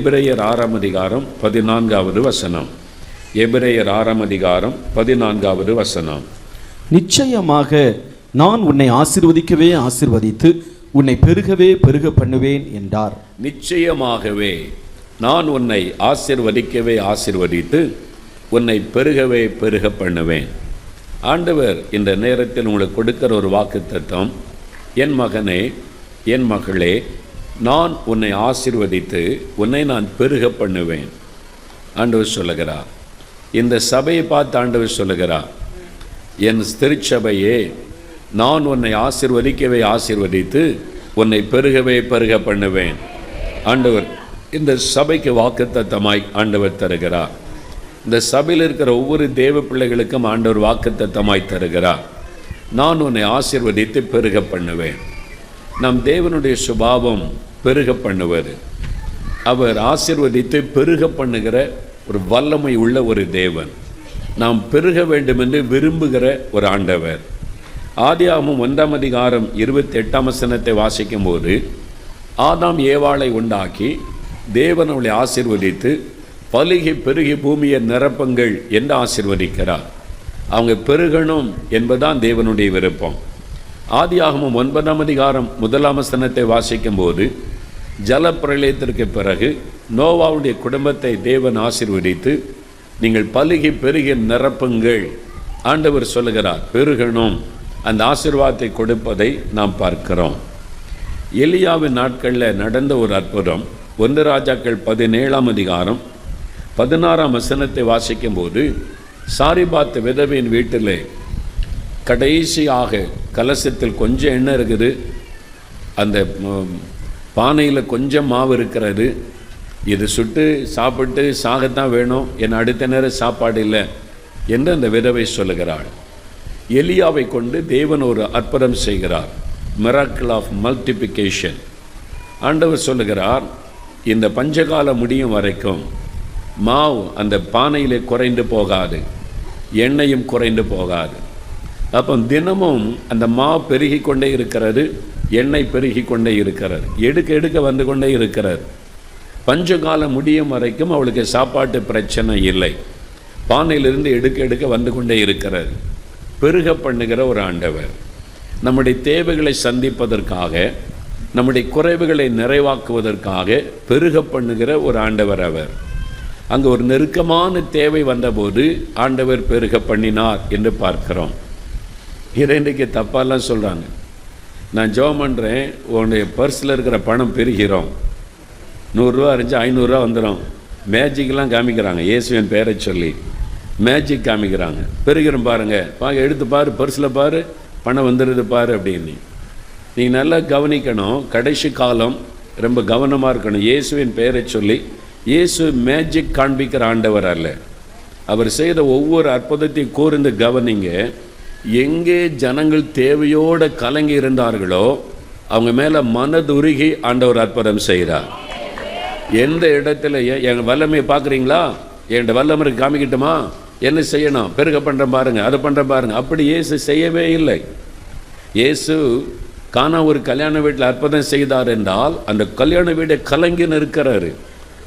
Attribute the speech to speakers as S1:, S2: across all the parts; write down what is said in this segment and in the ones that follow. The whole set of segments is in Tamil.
S1: எபிரேயர் 6ஆம் அதிகாரம் 14வது வசனம். எபிரேயர் 6ஆம் அதிகாரம் 14வது வசனம்.
S2: நிச்சயமாக நான் உன்னை ஆசீர்வதிக்கவே ஆசீர்வதித்து உன்னை பெருகவே பெருக பண்ணுவேன் என்றார்.
S1: நிச்சயமாகவே நான் உன்னை ஆசீர்வதிக்கவே ஆசீர்வதித்து உன்னை பெருகவே பெருக பண்ணுவேன். ஆண்டவர் இந்த நேரத்தில் உங்களுக்கு கொடுக்கிற ஒரு வாக்குத்தத்தம், என் மகனே என் மகளே, நான் உன்னை ஆசீர்வதித்து உன்னை நான் பெருக பண்ணுவேன். ஆண்டவர் சொல்லுகிறார். இந்த சபையை பார்த்து ஆண்டவர் சொல்லுகிறார், என் திருச்சபையே, நான் உன்னை ஆசீர்வதிக்கவே ஆசீர்வதித்து உன்னை பெருகவே பெருக பண்ணுவேன். ஆண்டவர் இந்த சபைக்கு வாக்குத்தத்தமாய் ஆண்டவர் தருகிறார். இந்த சபையில் இருக்கிற ஒவ்வொரு தேவ பிள்ளைகளுக்கும் ஆண்டவர் வாக்குத்தத்தமாய் தருகிறார். நான் உன்னை ஆசீர்வதித்து பெருக பண்ணுவேன். நம் தேவனுடைய சுபாவம் பெருக பண்ணுவது. அவர் ஆசீர்வதித்து பெருக பண்ணுகிற ஒரு வல்லமை உள்ள ஒரு தேவன். நாம் பெருக வேண்டும் என்று விரும்புகிற ஒரு ஆண்டவர். ஆதியாகமம் 1ஆம் அதிகாரம் 28ஆம் வசனத்தை வாசிக்கும் போது, ஆதாம் ஏவாளை உண்டாக்கி தேவன் அவளை ஆசீர்வதித்து பலுகி பெருகி பூமியை நிரப்புங்கள் என்று ஆசீர்வதிக்கிறார். அவங்க பெருகணும் என்பதுதான் தேவனுடைய விருப்பம். ஆதியாகமம் 9ஆம் அதிகாரம் 1ஆம் வசனத்தை வாசிக்கும் போது, ஜலப்பிரளயத்திற்கு பிறகு நோவாவுடைய குடும்பத்தை தேவன் ஆசீர்வதித்து நீங்கள் பலுகி பெருகி நிரப்புங்கள் ஆண்டவர் சொல்லுகிறார். பெருகணும், அந்த ஆசீர்வாதத்தை கொடுப்பதை நாம் பார்க்கிறோம். எலியாவின் நாட்களில் நடந்த ஒரு அற்புதம் 1 ராஜாக்கள் 17ஆம் அதிகாரம் 16ஆம் வசனத்தை வாசிக்கும் போது, சாரிபாத் விதவையின் வீட்டில் கடைசியாக கலசத்தில் கொஞ்சம் எண்ணெய் இருக்குது, அந்த பானையில் கொஞ்சம் மாவு இருக்கிறது, இது சுட்டு சாப்பிட்டு சாகத்தான் வேணும், என் அடுத்த நேரம் சாப்பாடு இல்லை என்று அந்த விதவை சொல்லுகிறாள். எலியாவை கொண்டு தேவன் ஒரு அற்புதம் செய்கிறார். Miracle of multiplication. ஆண்டவர் சொல்லுகிறார், இந்த பஞ்சகால முடியும் வரைக்கும் மாவு அந்த பானையிலே குறைந்து போகாது, எண்ணெயும் குறைந்து போகாது. அப்போ தினமும் அந்த மாவு பெருகி கொண்டே இருக்கிறது, எண்ணெய் பெருகி கொண்டே இருக்கிறது, எடுக்க எடுக்க வந்து கொண்டே இருக்கிறது. பஞ்சகாலம் முடியும் வரைக்கும் அவளுக்கு சாப்பாட்டு பிரச்சனை இல்லை, பானையிலிருந்து எடுக்க எடுக்க வந்து கொண்டே இருக்கிறது. பெருக பண்ணுகிற ஒரு ஆண்டவர். நம்முடைய தேவைகளை சந்திப்பதற்காக, நம்முடைய குறைவுகளை நிறைவாக்குவதற்காக பெருக பண்ணுகிற ஒரு ஆண்டவர் அவர். அங்கே ஒரு நெருக்கமான தேவை வந்தபோது ஆண்டவர் பெருக பண்ணினார் என்று பார்க்கிறோம். இன்றைக்கு தப்பாலாம் சொல்கிறாங்க, நான் ஜெபம் பண்ணுறேன், உன்னுடைய பர்ஸில் இருக்கிற பணம் பெருகிறோம், 100 ரூபா இருந்துச்சு 500 ரூபா வந்துடும், மேஜிக்கெலாம் காமிக்கிறாங்க, இயேசுவின் பேரை சொல்லி மேஜிக் காமிக்கிறாங்க. பெருகிறோம் பாருங்கள், எடுத்து பாரு, பர்ஸில் பாரு, பணம் வந்துடுது பாரு அப்படின்னு. நீங்கள் நல்லா கவனிக்கணும், கடைசி காலம் ரொம்ப கவனமாக இருக்கணும். இயேசுவின் பெயரை சொல்லி, இயேசு மேஜிக் காண்பிக்கிற ஆண்டவர் அல்ல. அவர் செய்த ஒவ்வொரு அற்புதத்தையும் கூர்ந்து கவனிங்க. எங்கே ஜனங்கள் தேவையோடு கலங்கி இருந்தார்களோ அவங்க மேலே மனதுருகி ஆண்டவர் அற்புதம் செய்கிறார். எந்த இடத்துல என் வல்லமையை பார்க்குறீங்களா, என் வல்லமை காமிக்கிட்டுமா, என்ன செய்யணும், பெருக பண்ணுற பாருங்க, அதை பண்ணுற பாருங்க. அப்படி இயேசு செய்யவே இல்லை. இயேசு கானா ஒரு கல்யாண வீட்டில் அற்புதம் செய்தார் என்றால் அந்த கல்யாண வீடை கலங்கின்னு இருக்கிறாரு.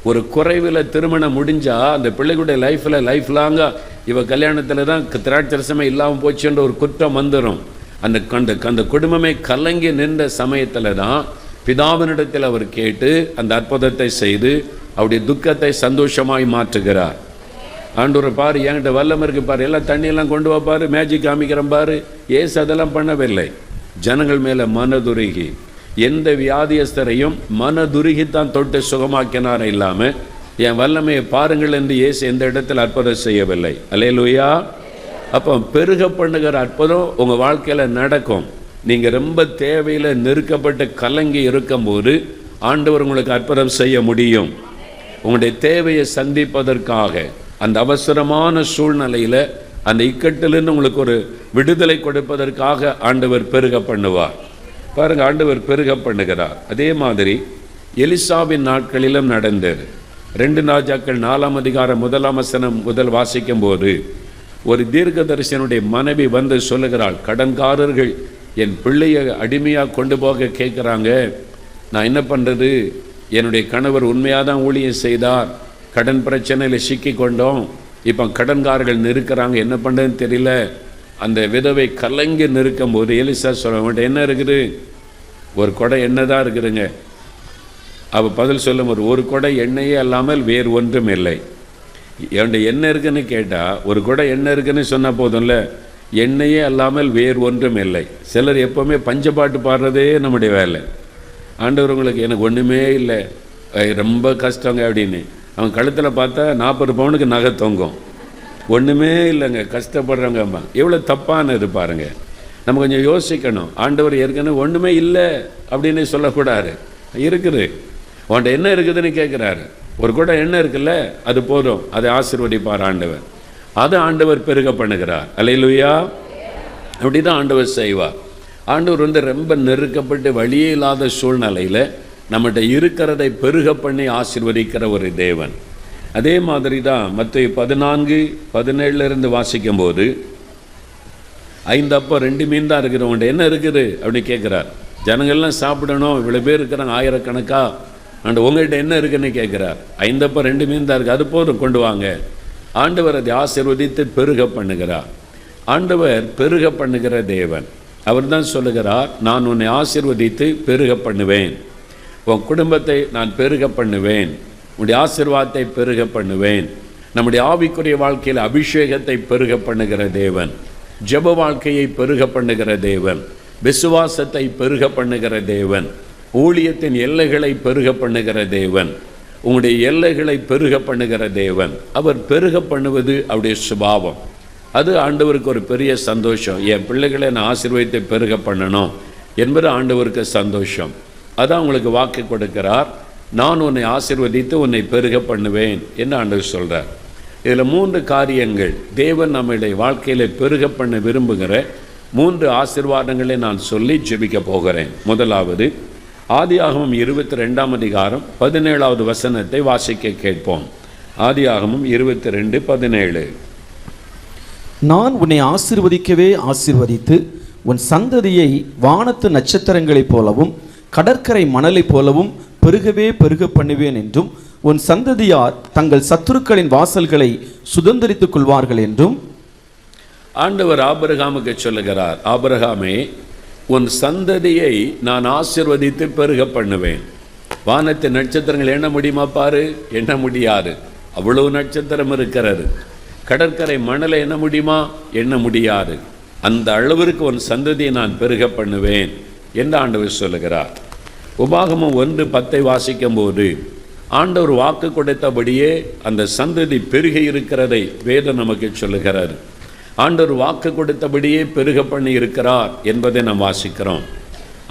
S1: ஒரு குறைவில் திருமணம் முடிஞ்சால் அந்த பிள்ளைகளுடைய லைஃப் லாங்காக இவ கல்யாணத்தில் தான் திராட்சரசமே இல்லாமல் போச்சுன்ற ஒரு குற்றம் வந்துடும். அந்த குடும்பமே கலங்கி நின்ற சமயத்தில் தான் பிதாவினிடத்தில் அவர் கேட்டு அந்த அற்புதத்தை செய்து அவருடைய துக்கத்தை சந்தோஷமாய் மாற்றுகிறார். ஆண்டவர் பாரு, என்கிட்ட வல்லம் இருக்கு பாரு, எல்லாம் தண்ணியெல்லாம் கொண்டு வாப்பாரு, மேஜிக் காமிக்கிறேன் பாரு. ஏசு அதெல்லாம் பண்ணவில்லை. ஜனங்கள் மேலே மனதுருகி, எந்த வியாதியஸ்தரையும் மனதுருகித்தான் தொட்டு சுகமாக்கினார் இல்லாமல் என் வல்லமையை பாருங்கள் என்று இயேசு எந்த இடத்தில் அற்புதம் செய்யவில்லை. அல்லேலூயா. அப்போ பெருக பண்ணுகிற அற்புதம் உங்கள் வாழ்க்கையில் நடக்கும். நீங்கள் ரொம்ப தேவையில் நெருக்கப்பட்டு கலங்கி இருக்கும்போது ஆண்டவர் உங்களுக்கு அற்புதம் செய்ய முடியும். உங்களுடைய தேவையை சந்திப்பதற்காக அந்த அவசரமான சூழ்நிலையில் அந்த இக்கட்டிலிருந்து உங்களுக்கு ஒரு விடுதலை கொடுப்பதற்காக ஆண்டவர் பெருக பண்ணுவார். பாருங்கள், ஆண்டவர் பெருக பண்ணுகிறார். அதே மாதிரி எலிசாவின் நாட்களிலும் நடந்தது. 2 ராஜாக்கள் 4ஆம் அதிகாரம் 1ஆம் வசனம் முதல் வாசிக்கும் போது ஒரு தீர்க்கதரிசனுடைய மனைவி வந்து சொல்லுகிறாள், கடன்காரர்கள் என் பிள்ளையை அடிமையாக கொண்டு போக கேட்குறாங்க, நான் என்ன பண்ணுறது, என்னுடைய கணவர் உண்மையாக தான் ஊழியம் செய்தார், கடன் பிரச்சனையில் சிக்கி கொண்டோம், இப்போ கடன்காரர்கள் நெருக்கிறாங்க, என்ன பண்ணுறதுன்னு தெரியல. அந்த விதவை கலங்கி நிற்கும் போது எலிசா சொல்ல வேண்டிய என்ன இருக்குது? ஒரு குடை எண்ணெய் தான் இருக்குதுங்க. அவள் பதில் சொல்லும், ஒரு குடை எண்ணெயே அல்லாமல் வேறு ஒன்றும் இல்லை. என்கிட்ட என்ன இருக்குன்னு கேட்டால், ஒரு குடை எண்ணெய் இருக்குன்னு சொன்னால் போதும்ல, எண்ணெயே அல்லாமல் வேறு ஒன்றும் இல்லை. சிலர் எப்போவுமே பஞ்சப்பாட்டு பாடுறதே நம்முடைய வேலை. ஆண்டவர் உங்களுக்கு எனக்கு ஒன்றுமே இல்லை, ரொம்ப கஷ்டங்க அப்படின்னு. அவன் கழுத்தில் பார்த்தா 40 பவுனுக்கு நகை தொங்கும். ஒன்றுமே இல்லைங்க, கஷ்டப்படுறவங்க. எவ்வளோ தப்பானது பாருங்க. நம்ம கொஞ்சம் யோசிக்கணும். ஆண்டவர் ஏற்கனவே ஒன்றுமே இல்லை அப்படின்னு சொல்லக்கூடாது. இருக்குது, உன்ட்ட என்ன இருக்குதுன்னு கேட்குறாரு. ஒரு கூட என்ன இருக்குல்ல, அது போதும், அதை ஆசீர்வதிப்பார் ஆண்டவர். அதை ஆண்டவர் பெருக பண்ணுகிறார். அல்லேலூயா. அப்படி தான் ஆண்டவர் செய்வார். ஆண்டவர் ரொம்ப நெருக்கப்பட்டு வழியே இல்லாத சூழ்நிலையில் நம்மகிட்ட இருக்கிறதை பெருக பண்ணி ஆசீர்வதிக்கிற ஒரு தேவன். அதே மாதிரி தான் மத்தேயு 14:17 வாசிக்கும் போது, 5 அப்பம் 2 மீன் தான் இருக்குது, உன்ட்ட என்ன இருக்குது அப்படின்னு கேட்குறார். ஜனங்கள்லாம் சாப்பிடணும், இவ்வளோ பேர் இருக்கிறாங்க, ஆயிரக்கணக்கா, அண்ட் உங்கள்கிட்ட என்ன இருக்குன்னு கேட்குறார். 5 அப்பம் 2 மீன் தான் இருக்குது, அது போதும், கொண்டு வாங்க. ஆண்டவர் அதை ஆசீர்வதித்து பெருக பண்ணுகிறார். ஆண்டவர் பெருக பண்ணுகிற தேவன். அவர் தான் சொல்லுகிறார், நான் உன்னை ஆசீர்வதித்து பெருக பண்ணுவேன், உன் குடும்பத்தை நான் பெருக பண்ணுவேன், உன்னுடைய ஆசீர்வாதத்தை பெருக பண்ணுவேன். நம்முடைய ஆவிக்குரிய வாழ்க்கையில் அபிஷேகத்தை பெருக பண்ணுகிற தேவன், ஜெப வாழ்க்கையை பெருக பண்ணுகிற தேவன், விசுவாசத்தை பெருக பண்ணுகிற தேவன், ஊழியத்தின் எல்லைகளை பெருக பண்ணுகிற தேவன், உங்களுடைய எல்லைகளை பெருக பண்ணுகிற தேவன். அவர் பெருக பண்ணுவது அவருடைய சுபாவம். அது ஆண்டவருக்கு ஒரு பெரிய சந்தோஷம். என் பிள்ளைகளை நான் ஆசீர்வதித்து பெருக பண்ணணும் என்பது ஆண்டவருக்கு சந்தோஷம். அதான் உங்களுக்கு வாக்கு கொடுக்கிறார், நான் உன்னை ஆசீர்வதித்து உன்னை பெருக பண்ணுவேன் என்று ஆண்டவர் சொல்கிறார். இதில் 3 காரியங்கள் தேவன் நம்முடைய வாழ்க்கையில் பெருக பண்ண விரும்புகிற 3 ஆசீர்வாதங்களை நான் சொல்லி ஜெபிக்க போகிறேன். முதலாவது, ஆதியாகமம் 22 வசனத்தை வாசிக்க கேட்போம். ஆதியாகமம் 22:17.
S2: நான் உன்னை ஆசீர்வதிக்கவே ஆசீர்வதித்து உன் சந்ததியை வானத்து நட்சத்திரங்களைப் போலவும் கடற்கரை மணலைப் போலவும் பெருகவே பெருக பண்ணுவேன் என்றும், உன் சந்ததியார் தங்கள் சத்துருக்களின் வாசல்களை சுதந்தரித்துக் கொள்வார்கள் என்றும்
S1: ஆண்டவர் ஆபிரகாமுக்கு சொல்லுகிறார். ஆபிரகாமே, உன் சந்ததியை நான் ஆசீர்வதித்து பெருக பண்ணுவேன். வானத்து நட்சத்திரங்கள் எண்ண முடியுமா பாரு? எண்ண முடியாது, அவ்வளவு நட்சத்திரம் இருக்கிறது. கடற்கரை மணலை எண்ண முடியுமா? எண்ண முடியாது. அந்த அளவிற்கு உன் சந்ததியை நான் பெருக பண்ணுவேன் என்று ஆண்டவர் சொல்லுகிறார். உபாகமம் 1:10 வாசிக்கும் போது ஆண்டவர் வாக்கு கொடுத்தபடியே அந்த சந்ததி பெருகி இருக்கிறதை வேதம் நமக்கு சொல்லுகிறார். ஆண்டவர் வாக்கு கொடுத்தபடியே பெருக பண்ணி இருக்கிறார் என்பதை நாம் வாசிக்கிறோம்.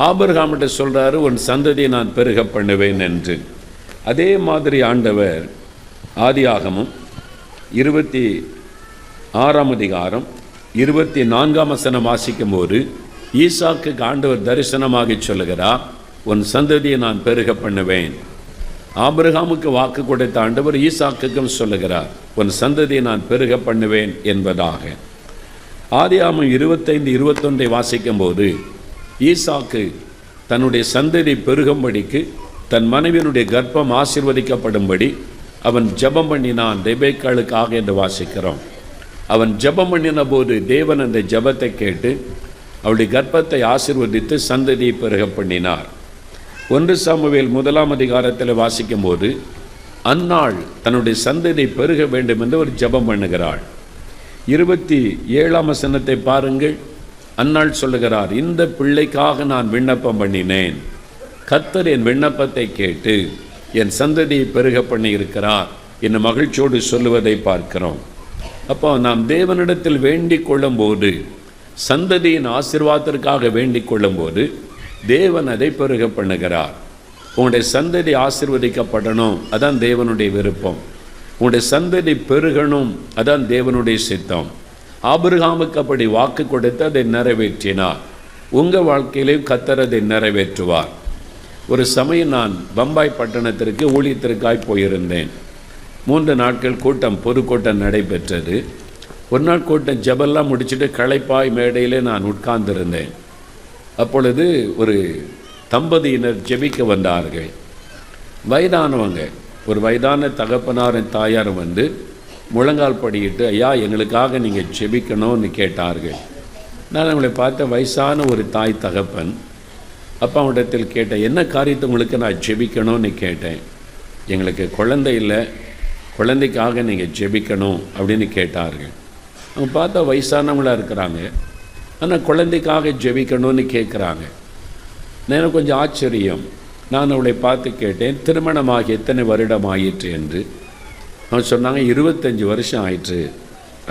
S1: ஆபிரகாமிட்ட சொல்கிறாரு, உன் சந்ததியை நான் பெருக பண்ணுவேன் என்று. அதே மாதிரி ஆண்டவர் ஆதியாகமம் 26:24 வாசிக்கும் போது ஈசாக்கு ஆண்டவர் தரிசனமாகி சொல்லுகிறார், உன் சந்ததியை நான் பெருக பண்ணுவேன். ஆபிரகாமுக்கு வாக்கு கொடுத்த ஆண்டவர் ஈசாக்குக்கும் சொல்லுகிறார், உன் சந்ததியை நான் பெருக பண்ணுவேன் என்பதாக. ஆதியாகமம் 25:21 வாசிக்கும் போது ஈசாக்கு தன்னுடைய சந்ததி பெருகும்படிக்கு தன் மனைவியினுடைய கர்ப்பம் ஆசீர்வதிக்கப்படும்படி அவன் ஜெபம் பண்ணினான் ரெபேக்காளுக்காக என்று வாசிக்கிறோம். அவன் ஜெபம் பண்ணின போது தேவன் அந்த ஜெபத்தை கேட்டு அவளுடைய கர்ப்பத்தை ஆசீர்வதித்து சந்ததியை பெருக பண்ணினார். 1 சாமுவேல் 1 வாசிக்கும் போது அன்னாள் தன்னுடைய சந்ததி பெருக வேண்டும் என்று ஒரு ஜெபம் பண்ணுகிறாள். 27 வசனத்தை பாருங்கள். அன்னாள் சொல்லுகிறார், இந்த பிள்ளைக்காக நான் விண்ணப்பம் பண்ணினேன், கர்த்தர் என் விண்ணப்பத்தை கேட்டு என் சந்ததியை பெருக பண்ணி இருக்கிறார் என்று மகிழ்ச்சியோடு சொல்லுவதை பார்க்கிறோம். அப்போ நாம் தேவனிடத்தில் வேண்டிக் கொள்ளும் போது, சந்ததியின் ஆசீர்வாதத்திற்காக வேண்டிக் கொள்ளும் போது தேவன் அதை பெருக பண்ணுகிறார். உங்களுடைய சந்ததி ஆசீர்வதிக்கப்படணும், அதான் தேவனுடைய விருப்பம். உங்களுடைய சந்ததி பெருகணும், அதான் தேவனுடைய சித்தம். ஆபிரகாமுக்கு அப்படி வாக்கு கொடுத்து அதை நிறைவேற்றினார். உங்கள் வாழ்க்கையிலையும் கர்த்தர் அதை நிறைவேற்றுவார். ஒரு சமயம் நான் பம்பாய் பட்டணத்திற்கு ஊழியத்திற்காய் போயிருந்தேன். 3 நாட்கள் கூட்டம், பொதுக்கூட்டம் நடைபெற்றது. ஒரு நாள் கூட்டம் ஜெபெல்லாம் முடிச்சுட்டு களைப்பாய் மேடையிலே நான் உட்கார்ந்திருந்தேன். அப்பொழுது ஒரு தம்பதியினர் ஜெபிக்க வந்தார்கள். வயதானவங்க, ஒரு வயதான தகப்பனாரின் தாயார் வந்து முழங்கால் படியிட்டு, ஐயா எங்களுக்காக நீங்கள் ஜெபிக்கணும்னு கேட்டார்கள். நான் அவங்களை பார்த்த வயசான ஒரு தாய் தகப்பன். அப்போ அவனிடத்தில் கேட்டேன், என்ன காரியத்தை உங்களுக்கு நான் ஜெபிக்கணும்னு கேட்டேன். எங்களுக்கு குழந்தை இல்லை, குழந்தைக்காக நீங்கள் ஜெபிக்கணும் அப்படின்னு கேட்டார்கள். அவங்க பார்த்தா வயசானவங்களாக இருக்கிறாங்க, ஆனால் குழந்தைக்காக ஜெபிக்கணும்னு கேட்குறாங்க. எனக்கு கொஞ்சம் ஆச்சரியம். நான் அவளை பார்த்து கேட்டேன், திருமணமாகி எத்தனை வருடம் ஆயிற்று என்று. அவன் சொன்னாங்க 25 வருஷம் ஆயிற்று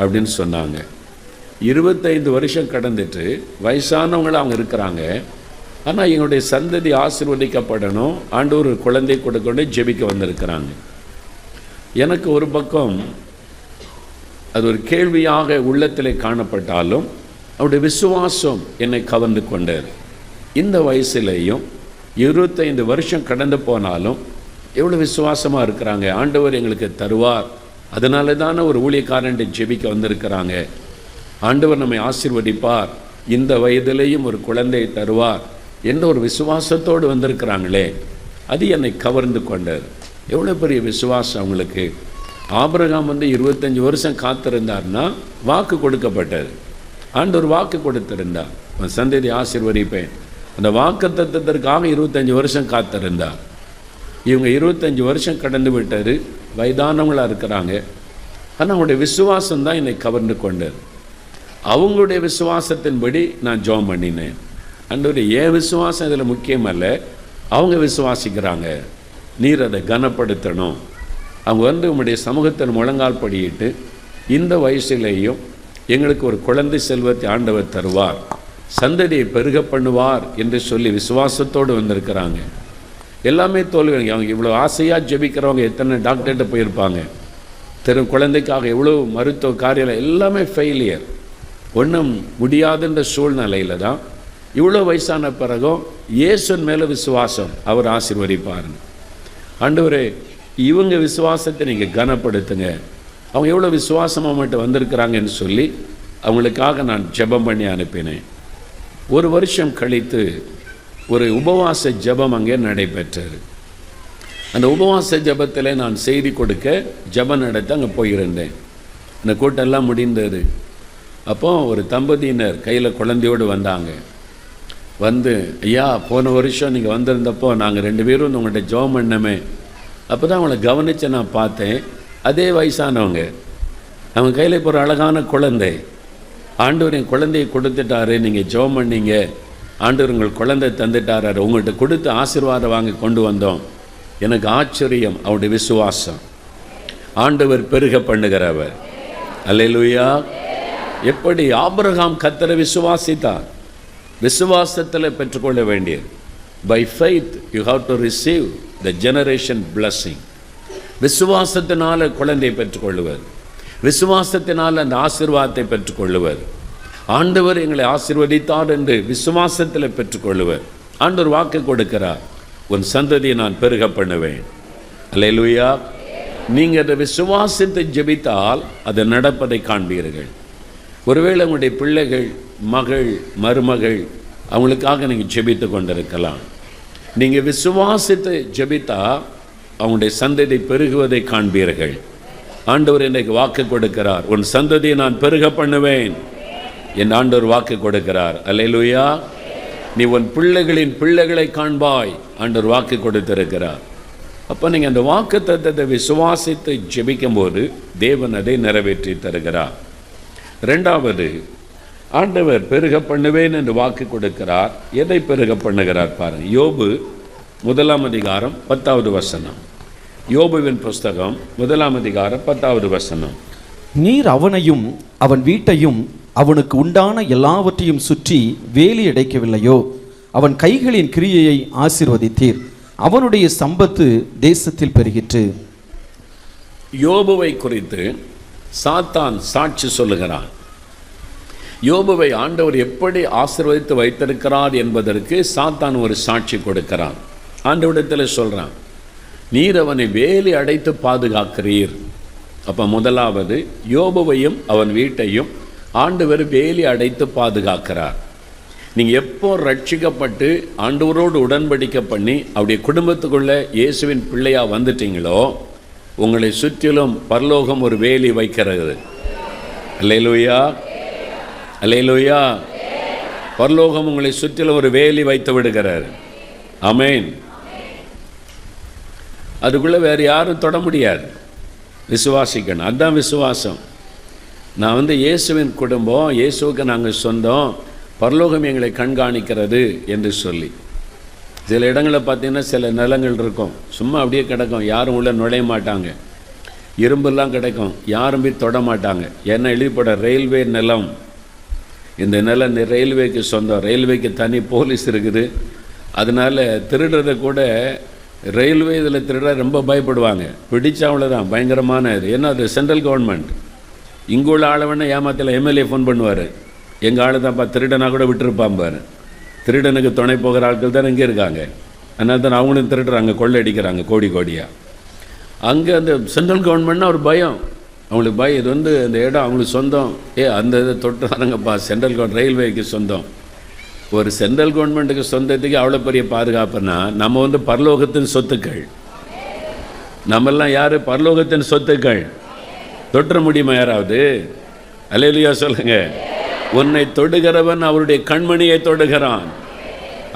S1: அப்படின்னு சொன்னாங்க. 25 வருஷம் கடந்துட்டு வயசானவங்களாக அவங்க இருக்கிறாங்க. ஆனால் எங்களுடைய சந்ததி ஆசீர்வதிக்கப்படணும், ஆண்டவர் ஒரு குழந்தை கொடுக்கணும் ஜெபிக்க வந்திருக்கிறாங்க. எனக்கு ஒரு பக்கம் அது ஒரு கேள்வியாக உள்ளத்திலே காணப்பட்டாலும் அவருடைய விசுவாசம் என்னை கவர்ந்து கொண்டார். இந்த வயசுலேயும் 25 வருஷம் கடந்து போனாலும் எவ்வளோ விசுவாசமாக இருக்கிறாங்க. ஆண்டவர் எங்களுக்கு தருவார், அதனால தானே ஒரு ஊழியக்காரன் ஜெபிக்க வந்திருக்கிறாங்க. ஆண்டவர் நம்மை ஆசீர்வதிப்பார், இந்த வயதிலேயும் ஒரு குழந்தையை தருவார் என்ற ஒரு விசுவாசத்தோடு வந்திருக்கிறாங்களே, அது என்னை கவர்ந்து கொண்டார். எவ்வளோ பெரிய விசுவாசம் அவங்களுக்கு. ஆபிரகாம் வந்து 25 வருஷம் காத்திருந்தார்னா வாக்கு கொடுக்கப்பட்டது. ஆண்டவர் வாக்கு கொடுத்திருந்தார், அவன் சந்ததி ஆசீர்வதிப்பேன். அந்த வாக்கு தத்துவத்திற்காக 25 வருஷம் காத்திருந்தார். இவங்க 25 வருஷம் கடந்து விட்டார், வயதானவங்களாக இருக்கிறாங்க. ஆனால் அவங்களுடைய விசுவாசம் தான் என்னை கவர்ந்து கொண்டது. அவங்களுடைய விசுவாசத்தின்படி நான் ஜெபம் பண்ணினேன். ஆண்டவரே, என் விசுவாசம் இதில் முக்கியமல்ல, அவங்க விசுவாசிக்கிறாங்க, நீர் அதை கனப்படுத்தணும். அவங்க வந்து உங்களுடைய சமூகத்தில் முழங்கால் படியிட்டு இந்த வயசிலேயும் எங்களுக்கு ஒரு குழந்தை செல்வத்தை ஆண்டவர் தருவார், சந்ததியை பெருக பண்ணுவார் என்று சொல்லி விசுவாசத்தோடு வந்திருக்கிறாங்க. எல்லாமே தோல்வி. அவங்க இவ்வளோ ஆசையாக ஜெபிக்கிறவங்க எத்தனை டாக்டர்கிட்ட போயிருப்பாங்க, குழந்தைக்காக எவ்வளோ மருத்துவ காரியம், எல்லாமே ஃபெயிலியர். ஒன்றும் முடியாதுன்ற சூழ்நிலையில் தான் இவ்வளோ வயசான பிறகும் இயேசுவின் மேலே விசுவாசம், அவர் ஆசீர்வதிப்பாருன்னு. ஆண்டவரே, இவங்க விசுவாசத்தை நீங்கள் கனப்படுத்துங்க, அவங்க எவ்வளோ விசுவாசமாக மட்டும் வந்திருக்கிறாங்கன்னு சொல்லி அவங்களுக்காக நான் ஜெபம் பண்ணி அனுப்பினேன். ஒரு வருஷம் கழித்து ஒரு உபவாச ஜெபம் அங்கே நடைபெற்றது. அந்த உபவாச ஜெபத்தில் நான் செய்தி கொடுக்க ஜெபம் நடத்த அங்கே போயிருந்தேன். இந்த கூட்டெல்லாம் முடிந்தது. அப்போது ஒரு தம்பதியினர் கையில் குழந்தையோடு வந்தாங்க. வந்து, ஐயா போன வருஷம் நீங்கள் வந்திருந்தப்போ நாங்கள் 2 பேரும் உங்கள்கிட்ட ஜெபம் பண்ணமே. அப்போ தான் அவங்கள கவனித்து நான் பார்த்தேன், அதே வயசானவங்க. அவங்க கையில் இப்போ ஒரு அழகான குழந்தை. ஆண்டவர் என் குழந்தையை கொடுத்துட்டாரு, நீங்கள் ஜெபம் பண்ணீங்க, ஆண்டவர் உங்கள் குழந்தை தந்துட்டாரு, உங்கள்கிட்ட கொடுத்து ஆசீர்வாதம் வாங்கி கொண்டு வந்தோம். எனக்கு ஆச்சரியம், அவருடைய விசுவாசம். ஆண்டவர் பெருக பண்ணுகிறவர். அல்லேலூயா. எப்படி ஆபிரகாம் கர்த்தரை விசுவாசித்தார், விசுவாசத்தில் பெற்றுக்கொள்ள வேண்டியது. By faith you have to receive the generation blessing. விசுவாசத்தினால் குழந்தையை பெற்றுக்கொள்ளுவர், விசுவாசத்தினால் அந்த ஆசீர்வாதத்தை பெற்றுக்கொள்ளுவர். ஆண்டவர் எங்களை ஆசீர்வதித்தார் என்று விசுவாசத்தில் பெற்றுக்கொள்ளுவர். ஆண்டவர் வாக்கு கொடுக்கிறார், உன் சந்ததியை நான் பெருக பண்ணுவேன். அல்லேலூயா. நீங்கள் அந்த விசுவாசத்தை ஜெபித்தால் அது நடப்பதை காண்பீர்கள். ஒருவேளை உங்களுடைய பிள்ளைகள், மகள், மருமகள், அவங்களுக்காக நீங்கள் ஜெபித்து கொண்டிருக்கலாம். நீங்கள் விசுவாசத்தை ஜெபித்தா அவங்களுடைய சந்ததி பெருகுவதை காண்பீர்கள். ஆண்டவர் இன்றைக்கு வாக்கு கொடுக்கிறார், உன் சந்ததியை நான் பெருக பண்ணுவேன் என் ஆண்டவர் வாக்கு கொடுக்கிறார். அல்லேலூயா. நீ உன் பிள்ளைகளின் பிள்ளைகளை காண்பாய், ஆண்டவர் வாக்கு கொடுத்திருக்கிறார். அப்போ நீங்கள் அந்த வாக்கு தத்தத்தை விசுவாசித்து ஜெபிக்கும்போது தேவன் அதை நிறைவேற்றி தருகிறார். 2வது, ஆண்டவர் பெருக பண்ணுவேன் என்று வாக்கு கொடுக்கிறார். எதை பெருக பண்ணுகிறார் பாருங்கள். யோபு 1ஆம் அதிகாரம் 10வது வசனம். யோபுவின் புஸ்தகம் 1ஆம் அதிகாரம் 10வது வசனம்.
S2: நீர் அவனையும் அவன் வீட்டையும் அவனுக்கு உண்டான எல்லாவற்றையும் சுற்றி வேலி அடைக்கவில்லையோ? அவன் கைகளின் கிரியையை ஆசீர்வதித்தீர், அவனுடைய சம்பத்து தேசத்தில் பெருகிற்று.
S1: யோபுவை குறித்து சாத்தான் சாட்சி சொல்லுகிறான். யோபுவை ஆண்டவர் எப்படி ஆசீர்வதித்து வைத்திருக்கிறார் என்பதற்கு சாத்தான் ஒரு சாட்சி கொடுக்கிறான். ஆண்டவரிடத்தில் சொல்கிறான், நீர் அவனை வேலி அடைத்து பாதுகாக்கிறீர். அப்போ முதலாவது, யோபுவையும் அவன் வீட்டையும் ஆண்டவர் வேலி அடைத்து பாதுகாக்கிறார். நீங்கள் எப்போ ரட்சிக்கப்பட்டு ஆண்டவரோடு உடன்படிக்கை பண்ணி அவருடைய குடும்பத்துக்குள்ளே இயேசுவின் பிள்ளையாக வந்துட்டீங்களோ, உங்களை சுற்றிலும் பரலோகம் ஒரு வேலி வைக்கிறது. அல்லேலூயா, அல்லேலூயா. பரலோகம் உங்களை சுற்றிலும் ஒரு வேலி வைத்து விடுகிறார். ஆமென். அதுக்குள்ளே வேறு யாரும் தொட முடியாது. விசுவாசிக்கணும், அதுதான் விசுவாசம். நான் இயேசுவின் குடும்பம், இயேசுவுக்கு நாங்கள் சொந்தம், பரலோகம் எங்களை கண்காணிக்கிறது என்று சொல்லி. சில இடங்களில் பார்த்திங்கன்னா சில நிலங்கள் இருக்கும், சும்மா அப்படியே கிடக்கும், யாரும் உள்ளே நுழைய மாட்டாங்க. இரும்பெல்லாம் கிடைக்கும், யாரும் போய் தொட மாட்டாங்க. ஏன்னா எழுதிப்பட ரயில்வே நிலம், இந்த நிலம் ரயில்வேக்கு சொந்தம், ரயில்வேக்கு தனி போலீஸ் இருக்குது. அதனால் திருடுறதை கூட ரயில்வே இதில் திருட ரொம்ப பயப்படுவாங்க. பிடிச்சா அவ்வளோதான், பயங்கரமான இது. ஏன்னா அது சென்ட்ரல் கவர்மெண்ட். இங்கே உள்ள ஆளை வேணால் ஏமாத்தில் எம்எல்ஏ ஃபோன் பண்ணுவார், எங்கள் ஆள் தான்ப்பா திருடனா கூட விட்டுருப்பான் பாரு. திருடனுக்கு துணை போகிற ஆட்கள் தான் இங்கே இருக்காங்க. அதனால தான் அவங்களும் திருடுறாங்க, கொள்ளை அடிக்கிறாங்க கோடி கோடியாக. அங்கே அந்த சென்ட்ரல் கவர்மெண்ட்னா ஒரு பயம், அவங்களுக்கு பயம். இது அந்த இடம் அவங்களுக்கு சொந்தம். அந்த இதை தொட்டு வரங்கப்பா, சென்ட்ரல் கவர்மெண்ட் ரயில்வேக்கு சொந்தம். ஒரு சென்ட்ரல் கவர்மெண்ட்டுக்கு சொந்தத்துக்கு அவ்வளோ பெரிய பாதுகாப்புன்னா, நம்ம பரலோகத்தின் சொத்துக்கள். நம்மெல்லாம் யார்? பரலோகத்தின் சொத்துக்கள். தொற்ற முடியுமா யாராவது? அல்லேலூயா சொல்லுங்க. உன்னை தொடுகிறவன் அவருடைய கண்மணியை தொடுகிறான்.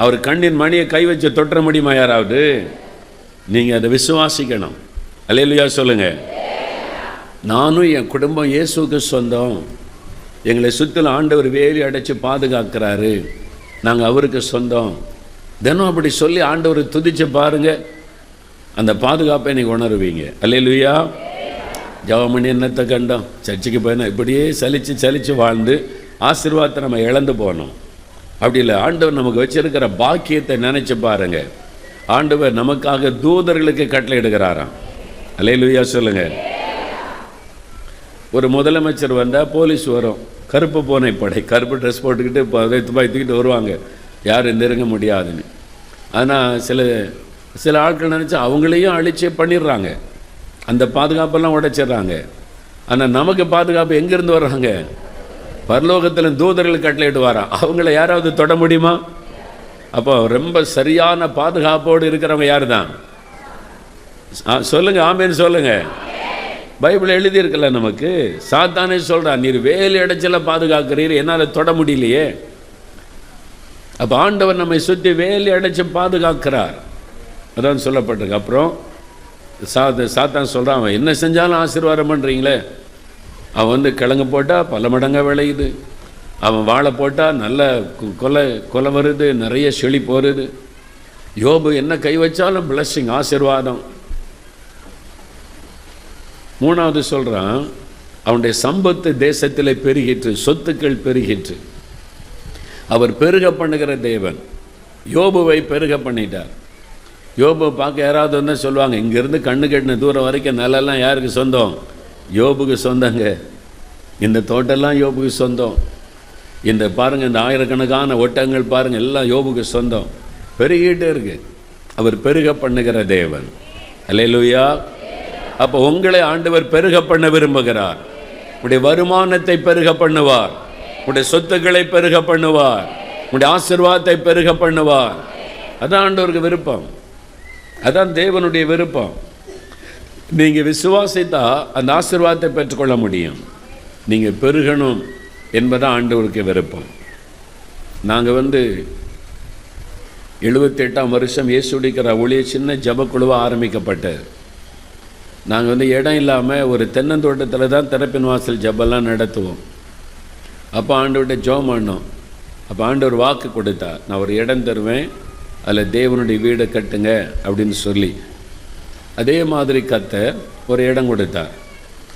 S1: அவர் கண்ணின் மணியை கை வச்சு தொற்ற முடியுமா யாராவது? நீங்கள் அதை விசுவாசிக்கணும். அல்லேலூயா சொல்லுங்க. நானும் என் குடும்பம் இயேசுவுக்கு சொந்தம், எங்களை சுற்றிலும் ஆண்டவர் வேலி அடைச்சி பாதுகாக்கிறாரு, நாங்கள் அவருக்கு சொந்தம். தினம் அப்படி சொல்லி ஆண்டவரை துதிச்சு பாருங்கள், அந்த பாதுகாப்பை நீங்கள் உணருவீங்க. அல்லேலூயா. ஜெபம் பண்ணி என்னத்தை கண்டோம், சர்ச்சுக்கு போயினா இப்படியே சலித்து வாழ்ந்து ஆசீர்வாதத்தை நம்ம இழந்து போனோம். அப்படி இல்லை, ஆண்டவர் நமக்கு வச்சிருக்கிற பாக்கியத்தை நினச்சி பாருங்கள். ஆண்டவர் நமக்காக தூதர்களுக்கு கட்டளை இடுகிறாராம். அல்லேலூயா சொல்லுங்கள். ஒரு முதலமைச்சர் வந்தால் போலீஸ் வரும், கருப்பு பூனை படை, கருப்பு ட்ரெஸ் போட்டுக்கிட்டு துப்பாக்கி தூக்கிட்டு வருவாங்க, யாரும் நெருங்க முடியாதுன்னு. ஆனால் சில ஆட்கள் நினச்சா அவங்களையும் அழிச்சே பண்ணிடுறாங்க, அந்த பாதுகாப்பெல்லாம் உடைச்சிடுறாங்க. ஆனால் நமக்கு பாதுகாப்பு எங்கேருந்து வர்றாங்க? பரலோகத்தில் தூதர்கள் கட்டளையிட்டு வரான். அவங்கள யாராவது தொட முடியுமா? அப்போ ரொம்ப சரியான பாதுகாப்போடு இருக்கிறவங்க யார் தான்? சொல்லுங்கள், ஆமேன்னு சொல்லுங்கள். பைபிள் எழுதியிருக்கல நமக்கு. சாத்தானே சொல்கிறான், நீர் வேலி அடைச்சல பாதுகாக்கிறீர், என்னால் தொட முடியலையே. அப்போ ஆண்டவர் நம்மை சுற்றி வேலி அடைச்சி பாதுகாக்கிறார், அதான் சொல்லப்பட்டிருக்கு. அப்புறம் சாத்தான் சொல்கிறான், அவன் என்ன செஞ்சாலும் ஆசீர்வாதம் பண்ணுறீங்களே. அவன் கிழங்கு போட்டால் பல மடங்காக விளையுது, அவன் வாழை போட்டால் நல்ல கொலை வருது, நிறைய செழிப்பு வருது. யோபு என்ன கை வச்சாலும் பிளஸ்ஸிங், ஆசீர்வாதம். மூணாவது சொல்கிறான், அவனுடைய சம்பத்து தேசத்தில் பெருகிற்று, சொத்துக்கள் பெருகிற்று. அவர் பெருக பண்ணுகிற தேவன். யோபுவை பெருக பண்ணிட்டார். யோபு பார்க்க யாராவது வந்தால் சொல்லுவாங்க, இங்கேருந்து கண்ணு கட்டின தூரம் வரைக்கும் நிலெல்லாம் யாருக்கு சொந்தம்? யோபுக்கு சொந்தங்க. இந்த தோட்டெல்லாம் யோபுக்கு சொந்தம். இந்த பாருங்கள், இந்த ஆயிரக்கணக்கான ஒட்டங்கள் பாருங்கள், எல்லாம் யோபுக்கு சொந்தம். பெருகிட்டே இருக்கு. அவர் பெருக பண்ணுகிற தேவன். அல்லேலூயா. அப்போ உங்களை ஆண்டவர் பெருக பண்ண விரும்புகிறார். உடைய வருமானத்தை பெருக பண்ணுவார், உடைய சொத்துக்களை பெருக பண்ணுவார், உடைய ஆசீர்வாதத்தை பெருக பண்ணுவார். அதான் ஆண்டவருக்கு விருப்பம், அதான் தேவனுடைய விருப்பம். நீங்கள் விசுவாசித்தா அந்த ஆசீர்வாதத்தை பெற்றுக்கொள்ள முடியும். நீங்கள் பெருகணும் என்பதான் ஆண்டவருக்கு விருப்பம். நாங்கள் 78ஆம் வருஷம் இயேசுடிக்கிற ஊழிய சின்ன ஜபக்குழுவாக ஆரம்பிக்கப்பட்டது. நாங்கள் இடம் இல்லாமல் ஒரு தென்னந்தோட்டத்தில் தான் திறப்பின் வாசல் ஜபெல்லாம் நடத்துவோம். அப்போ ஆண்டவர்கிட்ட ஜெபம் பண்ணோம். அப்போ ஆண்டவர் வாக்கு கொடுத்தார், நான் ஒரு இடம் தருவேன், அதில் தேவனுடைய வீடை கட்டுங்க அப்படின்னு சொல்லி. அதே மாதிரி கர்த்தர் ஒரு இடம் கொடுத்தார்.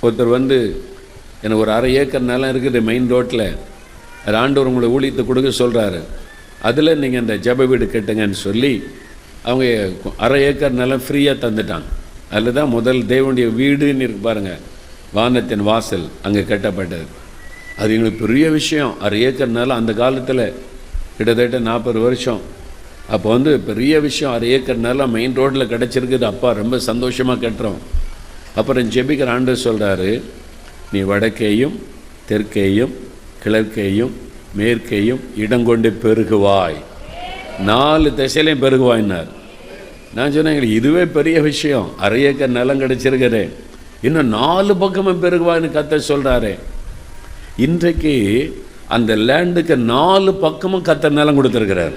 S1: ஒருத்தர் எனக்கு ஒரு 1/2 ஏக்கர் நிலம் இருக்குது மெயின் ரோட்டில், அது ஆண்டவர் உங்களை ஊழியத்தை கொடுக்க சொல்கிறாரு, அதில் நீங்கள் இந்த ஜப வீடு கட்டுங்கன்னு சொல்லி அவங்க 1/2 ஏக்கர் நிலம் ஃப்ரீயாக தந்துட்டாங்க. அதில் தான் முதல் தேவனுடைய வீடுன்னு இருக்கு பாருங்கள், வானத்தின் வாசல் அங்கே கட்டப்பட்டது. அது எங்களுக்கு பெரிய விஷயம். 1/2 ஏக்கர் நிலம் அந்த காலத்தில் கிட்டத்தட்ட 40 வருஷம். அப்போ பெரிய விஷயம். 1/2 ஏக்கர் நிலம் மெயின் ரோட்டில் கிடச்சிருக்குது. அப்பா ரொம்ப சந்தோஷமாக கட்டுறோம். அப்புறம் ஜெபிக்கிற ஆண்டவர் சொல்கிறாரு, நீ வடக்கேயும் தெற்கேயும் கிழக்கேயும் மேற்கையும் இடங்கொண்டு பெருகுவாய். 4 திசையிலையும் பெருகுவாயினார். நான் சொன்னேன், எங்களுக்கு இதுவே பெரிய விஷயம், அரை ஏக்கர் நிலம் கிடைச்சிருக்கிறேன், இன்னும் 4 பக்கமும் பெருகுவான்னு கர்த்தர் சொல்கிறாரு. இன்றைக்கு அந்த லேண்டுக்கு 4 பக்கமும் கர்த்தர் நிலம் கொடுத்துருக்கிறார்.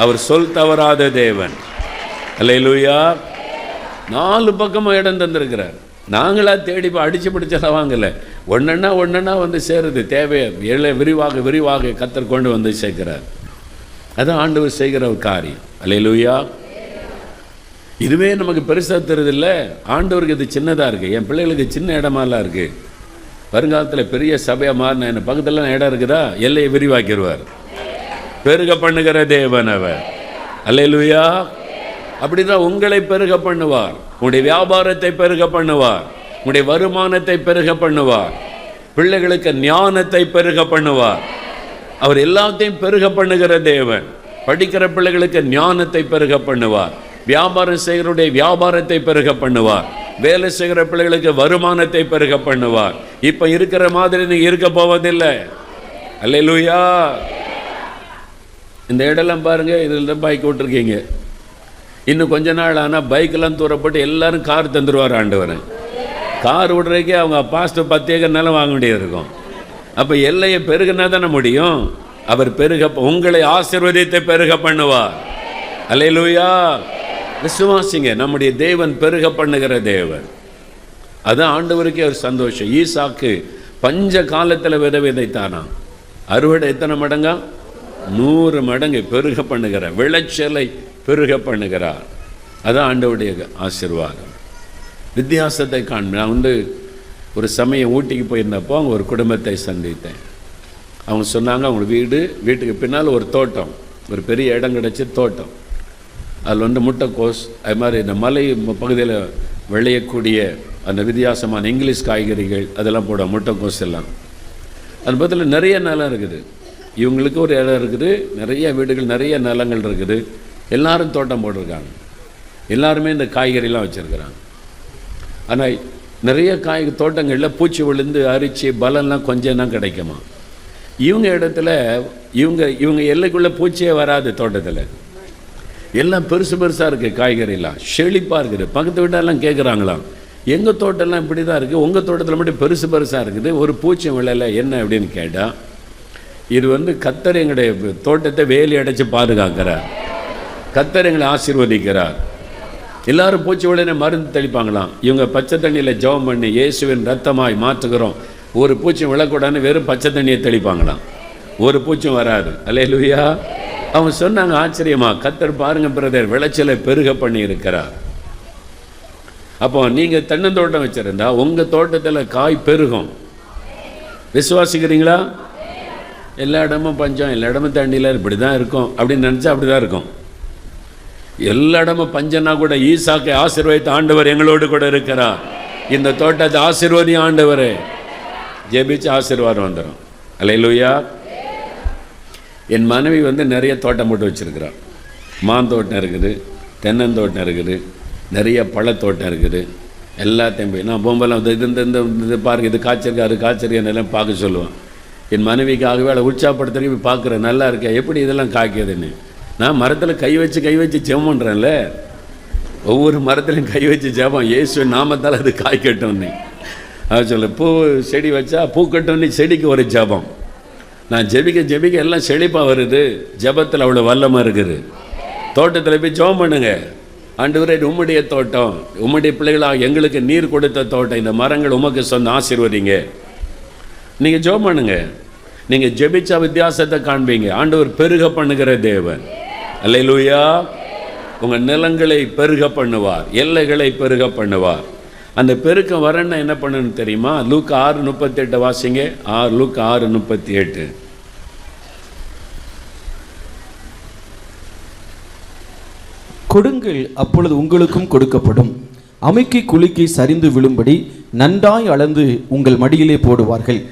S1: அவர் சொல் தவறாத தேவன். அல்லேலூயா. 4 பக்கமும் இடம் தந்திருக்கிறார். நாங்களா தேடி அடித்து பிடிச்சலாம் வாங்கலை, ஒன்றா வந்து சேருது. தேவையை விரிவாக கர்த்தர் கொண்டு வந்து சேர்க்கிறார். அதான் ஆண்டவர் செய்கிற ஒரு காரியம். அல்லேலூயா. இதுவே நமக்கு பெருசாக தெரியுதில்ல, ஆண்டவருக்கு இது சின்னதாக இருக்குது. என் பிள்ளைகளுக்கு சின்ன இடமாலாம் இருக்குது. வருங்காலத்தில் பெரிய சபையாக மாறின என்ன பக்கத்துலலாம் இடம் இருக்குதா, எல்லையை விரிவாக்கிடுவார். பெருக பண்ணுகிற தேவன் அவர். அல்லேலூயா. அப்படிதான் உங்களை பெருக பண்ணுவார், உங்களுடைய வியாபாரத்தை பெருக பண்ணுவார், உங்களுடைய வருமானத்தை பெருக பண்ணுவார், பிள்ளைகளுக்கு ஞானத்தை பெருக பண்ணுவார். அவர் எல்லாத்தையும் பெருக பண்ணுகிற தேவன். படிக்கிற பிள்ளைகளுக்கு ஞானத்தை பெருக பண்ணுவார், வியாபாரம் செய்கிறவருடைய வியாபாரத்தை பெருக பண்ணுவார், வேலை செய்கிற பிள்ளைகளுக்கு வருமானத்தை பெருக பண்ணுவார். இப்போ இருக்கிற மாதிரி நீங்க இருக்க போவதில்லை. அல்லேலூயா. இந்த இடம்லாம் பாருங்க, இதில் தான் பைக் விட்டுருக்கீங்க. இன்னும் கொஞ்ச நாள் ஆனால் பைக்கெல்லாம் தூரப்பட்டு எல்லாரும் கார் தந்துடுவார் ஆண்டவர். கார் விடுறதுக்கே அவங்க பாஸ்டர் 10 ஏக்கர் நிலம் வாங்க வேண்டியது இருக்கும். அப்போ எல்லையை பெருகினா தானே முடியும். அவர் உங்களை ஆசீர்வதித்தை பெருக பண்ணுவார். அல்லேலூயா. விசுவாசிங்க, நம்முடைய தேவன் பெருக பண்ணுகிற தேவன். அதான் ஆண்டவருக்கே ஒரு சந்தோஷம். ஈசாக்கு பஞ்ச காலத்தில் விதைத்தானா, அறுவடை எத்தனை மடங்கா? 100 மடங்கு பெருக பண்ணுகிற, விளைச்சலை பெருக பண்ணுகிறார். அதான் ஆண்டவருடைய ஆசீர்வாதம். வித்தியாசத்தை காண்பேன். நான் ஒரு சமயம் ஊட்டிக்கு போயிருந்தப்போ அவங்க ஒரு குடும்பத்தை சந்தித்தேன். அவங்க சொன்னாங்க, அவங்க வீட்டுக்கு பின்னால் ஒரு தோட்டம், ஒரு பெரிய இடம் கிடச்சி தோட்டம். அதில் முட்டைக்கோஸ், அது மாதிரி இந்த மலை பகுதியில் விளையக்கூடிய அந்த வித்தியாசமான இங்கிலீஷ் காய்கறிகள் அதெல்லாம் போடுவோம், முட்டைக்கோஸ் எல்லாம். அது பக்கத்தில் நிறைய நிலம் இருக்குது. இவங்களுக்கு ஒரு இடம் இருக்குது, நிறைய வீடுகள், நிறைய நிலங்கள் இருக்குது. எல்லாரும் தோட்டம் போட்டிருக்காங்க, எல்லாருமே இந்த காய்கறிலாம் வச்சுருக்கிறாங்க. ஆனால் நிறைய தோட்டங்களில் பூச்சி விழுந்து அரிச்சு பலம்லாம் கொஞ்சம் தான் கிடைக்குமா. இவங்க இடத்துல இவங்க எல்லைக்குள்ளே பூச்சியே வராது. தோட்டத்தில் எல்லாம் பெருசாக இருக்குது, காய்கறிலாம் செழிப்பாக இருக்குது. பக்கத்து வீட்டெல்லாம் கேட்குறாங்களாம், எங்கள் தோட்டம்லாம் இப்படி தான் இருக்குது, உங்கள் தோட்டத்தில் மட்டும் பெருசாக இருக்குது, ஒரு பூச்சி விளையலை என்ன அப்படின்னு கேட்டால், இது கர்த்தர் எங்களுடைய தோட்டத்தை வேலி அடைச்சி பாதுகாக்கிறார், கர்த்தர் எங்களை ஆசீர்வதிக்கிறார். எல்லாரும் பூச்சி விளைய மருந்து தெளிப்பாங்களாம். இவங்க பச்சை தண்ணியில் ஜெபம் பண்ணி இயேசுவின் ரத்தமாய் மாற்றுகிறோம், ஒரு பூச்சி விழக்கூடாதுன்னு வெறும் பச்சை தண்ணியை தெளிப்பாங்களாம், ஒரு பூச்சும் வராது. அல்லேலூயா. அவங்க சொன்னாங்க, ஆச்சரியமா, கர்த்தர் பாருங்க பிரதர், விளைச்சலை பெருக பண்ணி இருக்கிறார். அப்போ நீங்கள் தென்னந்தோட்டம் வச்சுருந்தா உங்கள் தோட்டத்தில் காய் பெருகும். விசுவாசிக்கிறீங்களா? எல்லா இடமும் பஞ்சம், எல்லா இடமும் தண்ணியில் இப்படி தான் இருக்கும் அப்படின்னு நினச்சா அப்படி தான் இருக்கும். எல்லா இடமும் பஞ்சம்னா கூட ஈசாக்கை ஆசீர்வதித்த ஆண்டவர் எங்களோடு கூட இருக்கிறார். இந்த தோட்டத்தை ஆசீர்வதி ஆண்டவரே, ஜெபிச்சு ஆசீர்வாதம் வந்துடும். அல்லேலூயா. என் மனைவி நிறைய தோட்டம் போட்டு வச்சுருக்கிறார். மாந்தோட்டம் இருக்குது, தென்னந்தோட்டம் இருக்குது, நிறைய பழத்தோட்டம் இருக்குது. எல்லாத்தையும் போய் நான் பொம்பெல்லாம் இது பாருங்க, இது காய்ச்சிருக்கா, அது காய்ச்சிருக்கேன் எல்லாம் பார்க்க சொல்லுவேன். என் மனைவிக்காகவே அவளை உற்சாகப்படுத்துறதுக்கு போய் பார்க்குறேன், நல்லா இருக்கா, எப்படி இதெல்லாம் காய்க்குதுன்னு. நான் மரத்தில் கை வச்சு ஜெபம் பண்ணுறேன்ல, ஒவ்வொரு மரத்துலையும் கை வச்சு ஜெபம், இயேசுவின் நாமத்தால் அது காய்க்கட்டும்னு. அது சொல்ல, பூ செடி வச்சா பூக்கட்டும்னு செடிக்கு ஒரு ஜெபம். நான் ஜெபிக்க எல்லாம் செழிப்பாக வருது. ஜெபத்தில் அவ்வளோ வல்லமாக இருக்குது. தோட்டத்தில் போய் ஜெபம் பண்ணுங்க, ஆண்டவரே உம்முடைய தோட்டம், உம்முடைய பிள்ளைகளாக எங்களுக்கு நீர் கொடுத்த தோட்டம், இந்த மரங்கள் உமக்கு சொந்த ஆசீர்வதிங்க. நீங்கள் ஜெபம் பண்ணுங்க, நீங்கள் ஜெபிச்சா வித்தியாசத்தை காண்பீங்க. ஆண்டவர் பெருக பண்ணுகிற தேவன். அல்லேலூயா. உங்கள் நிலங்களை பெருக பண்ணுவார், எல்லைகளை பெருக பண்ணுவார். அந்த பெருக்கம் வரன்னா என்ன பண்ணணும் தெரியுமா? லூக்கா 6:38 வாசிங்க. லூக்கா 6:38.
S2: கொடுங்கள், அப்பொழுது உங்களுக்கும் கொடுக்கப்படும். அமுக்கி குலுக்கி சரிந்து விழும்படி நன்றாய் அளந்து உங்கள் மடியிலே போடுவார்கள்.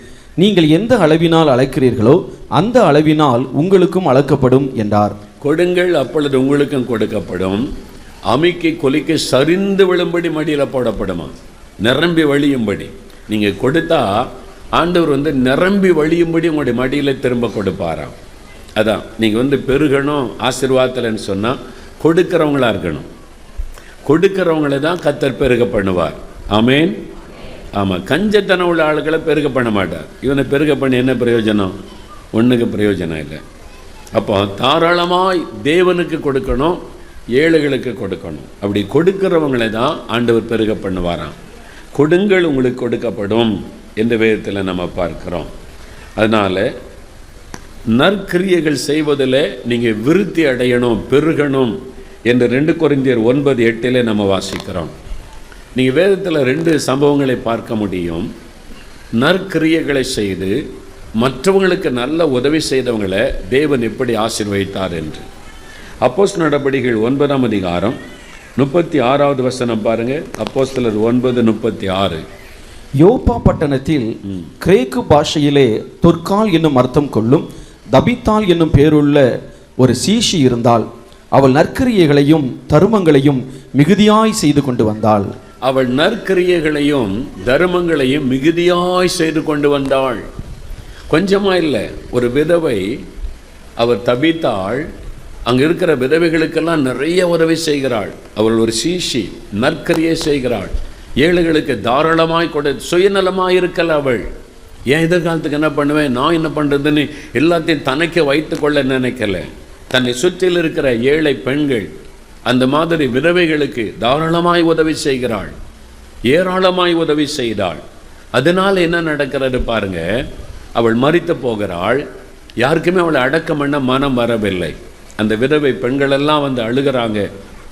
S2: நீங்கள் எந்த அளவினால் அளக்கிறீர்களோ அந்த அளவினால் உங்களுக்கும் அளக்கப்படும் என்றார்.
S1: கொடுங்கள், அப்பொழுது உங்களுக்கும் கொடுக்கப்படும். அமுக்கி குலுக்கி சரிந்து விழும்படி மடியில் போடப்படுமா, நிரம்பி வழியும்படி. நீங்கள் கொடுத்தா ஆண்டவர் நிரம்பி வழியும்படி உங்களுடைய மடியில் திரும்ப கொடுப்பாராம். அதான் நீங்கள் பெருகணும் ஆசீர்வாதத்தில்னு சொன்னால் கொடுக்கிறவங்களா இருக்கணும். கொடுக்கிறவங்களை தான் கர்த்தர் பெருக பண்ணுவார். ஆமேன். ஆமாம், கஞ்சத்தனம் உள்ள ஆளுகளை பெருக பண்ண மாட்டார். இவனை பெருக பண்ணி என்ன பிரயோஜனம்? ஒன்றுக்கு பிரயோஜனம் இல்லை. அப்போ தாராளமாய் தேவனுக்கு கொடுக்கணும், ஏழைகளுக்கு கொடுக்கணும். அப்படி கொடுக்கிறவங்களை தான் ஆண்டவர் பெருக பண்ணுவாராம். கொடுங்கள் உங்களுக்கு கொடுக்கப்படும் என்ற வேதத்தில் நம்ம பார்க்கிறோம். அதனால் நற்கிரியைகள் செய்வதில் நீங்கள் விருத்தி அடையணும், பெருகணும் என்று 2 கொரிந்தியர் 9:8 நம்ம வாசிக்கிறோம். நீங்கள் வேதத்தில் 2 சம்பவங்களை பார்க்க முடியும். நற்கிரியைகளை செய்து மற்றவங்களுக்கு நல்ல உதவி செய்தவங்களை தேவன் எப்படி ஆசீர்வதித்தார் என்று. அப்போஸ்தலர் நடபடிகள் 9ஆம் அதிகாரம் 36வது வசனம் பாருங்க. அப்போஸ்தலர் 9:36.
S2: யோப்பா பட்டணத்தில் கிரேக்கு பாஷையிலே தொற்கால் என்னும் அர்த்தம் கொள்ளும் தபித்தாள் என்னும் பேருள்ள ஒரு சீஷி இருந்தாள். அவள் நற்கிரியைகளையும் தருமங்களையும் மிகுதியாய் செய்து கொண்டு வந்தாள்.
S1: அவள் நற்கிரியைகளையும் தருமங்களையும் மிகுதியாய் செய்து கொண்டு வந்தாள். கொஞ்சமா இல்லை, ஒரு விதவை அவர் தபித்தாள். அங்கே இருக்கிற விதவைகளுக்கெல்லாம் நிறைய உதவி செய்கிறாள். அவள் ஒரு சீஷி, நற்கிரியை செய்கிறாள். ஏழைகளுக்கு தாராளமாய் கொடு, சுயநலமாக இருக்கல அவள். ஏன் எதிர்காலத்துக்கு என்ன பண்ணுவேன், நான் என்ன பண்ணுறதுன்னு எல்லாத்தையும் தனக்கு வைத்து கொள்ள நினைக்கல. தன்னை சுற்றில் இருக்கிற ஏழை பெண்கள், அந்த மாதிரி விதவைகளுக்கு தாராளமாய் உதவி செய்கிறாள், ஏராளமாய் உதவி செய்தாள். அதனால் என்ன நடக்கிறது பாருங்க, அவள் மரித்து போகிறாள். யாருக்குமே அவளை அடக்கம் பண்ண மனம் வரவில்லை. அந்த விதவை பெண்களெல்லாம் அழுகிறாங்க,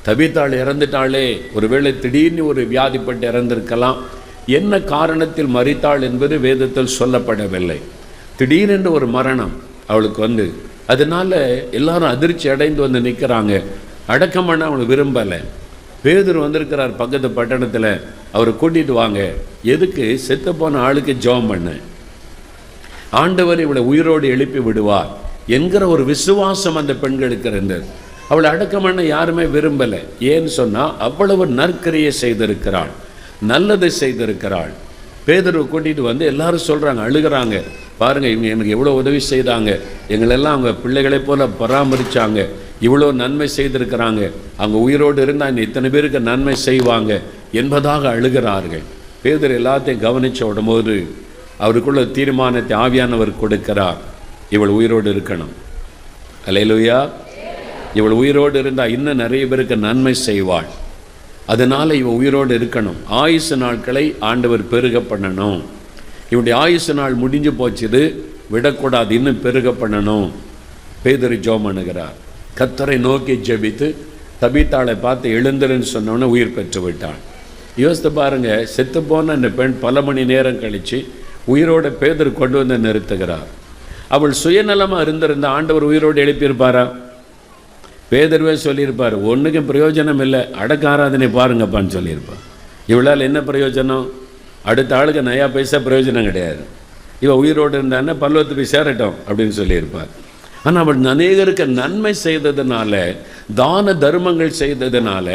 S1: தபித்தாள் இறந்துட்டாளே, ஒருவேளை திடீர்னு ஒரு வியாதிப்பட்டு இறந்திருக்கலாம். என்ன காரணத்தில் மரித்தாள் என்பது வேதத்தில் சொல்லப்படவில்லை. திடீரென்று ஒரு மரணம் அவளுக்கு அதனால எல்லாரும் அதிர்ச்சி அடைந்து நிற்கிறாங்க. அடக்கம் பண்ண அவளை விரும்பலை. பேதுரு வந்திருக்கிறார் பக்கத்து பட்டணத்தில், அவரை கூட்டிட்டு வாங்க. எதுக்கு? செத்து போன ஆளுக்கு ஜெபம் பண்ண, ஆண்டவர் இவளை உயிரோடு எழுப்பி விடுவார் என்கிற ஒரு விசுவாசம் அந்த பெண்களுக்கு இருந்தது. அவளை அடக்கம் பண்ண யாருமே விரும்பலை. ஏன்னு சொன்னால் அவ்வளவு நற்கிரியை செய்திருக்கிறாள், நல்லதை செய்திருக்கிறாள். பேதுருவை கூட்டிகிட்டு எல்லாரும் சொல்கிறாங்க, அழுகிறாங்க, பாருங்கள் இவங்க எனக்கு எவ்வளோ உதவி செய்தாங்க, எங்களெல்லாம் அவங்க பிள்ளைகளைப் போல பராமரித்தாங்க, இவ்வளோ நன்மை செய்திருக்கிறாங்க, அவங்க உயிரோடு இருந்தால் இன்னும் இத்தனை பேருக்கு நன்மை செய்வாங்க என்பதாக அழுகிறார்கள். பேதுரு எல்லாத்தையும் கவனித்த உடம்போது அவருக்குள்ள தீர்மானத்தை ஆவியானவர் கொடுக்கிறார். இவள் உயிரோடு இருக்கணும். அல்லேலூயா. இவள் உயிரோடு இருந்தால் இன்னும் நிறைய பேருக்கு நன்மை செய்வாள். அதனால் இவள் உயிரோடு இருக்கணும். ஆயுசு நாட்களை ஆண்டவர் பெருக பண்ணணும். இவனுடைய ஆயுசு நாள் முடிஞ்சு போச்சுது, விடக்கூடாது, இன்னும் பெருக பண்ணணும். பேதுரு ஜெபம் பண்ணுகிறார். கர்த்தரை நோக்கி ஜெபித்து தபித்தாளை பார்த்து எழுந்துருன்னு சொன்னோன்னே உயிர் பெற்று விட்டாள். யோசித்து பாருங்க, செத்து போன இந்த பெண் பல மணி நேரம் கழித்து உயிரோட பேதுரு கொண்டு நிறுத்துகிறார். அவள் சுயநலமாக இருந்திருந்த ஆண்டவர் உயிரோடு எழுப்பியிருப்பாரா? பேதுருவே சொல்லியிருப்பார், ஒன்றுக்கும் பிரயோஜனம் இல்லை, அடக்க ஆராதனை பாருங்கப்பான்னு சொல்லியிருப்பார். இவளால் என்ன பிரயோஜனம்? அடுத்த ஆளுக்கு நயா பைசா பிரயோஜனம் கிடையாது. இவள் உயிரோடு இருந்தானே பல்லவத்து போய் சேரட்டும் அப்படின்னு சொல்லியிருப்பார். ஆனால் அவள் அநேகருக்கு நன்மை செய்ததுனால, தான தர்மங்கள் செய்ததுனால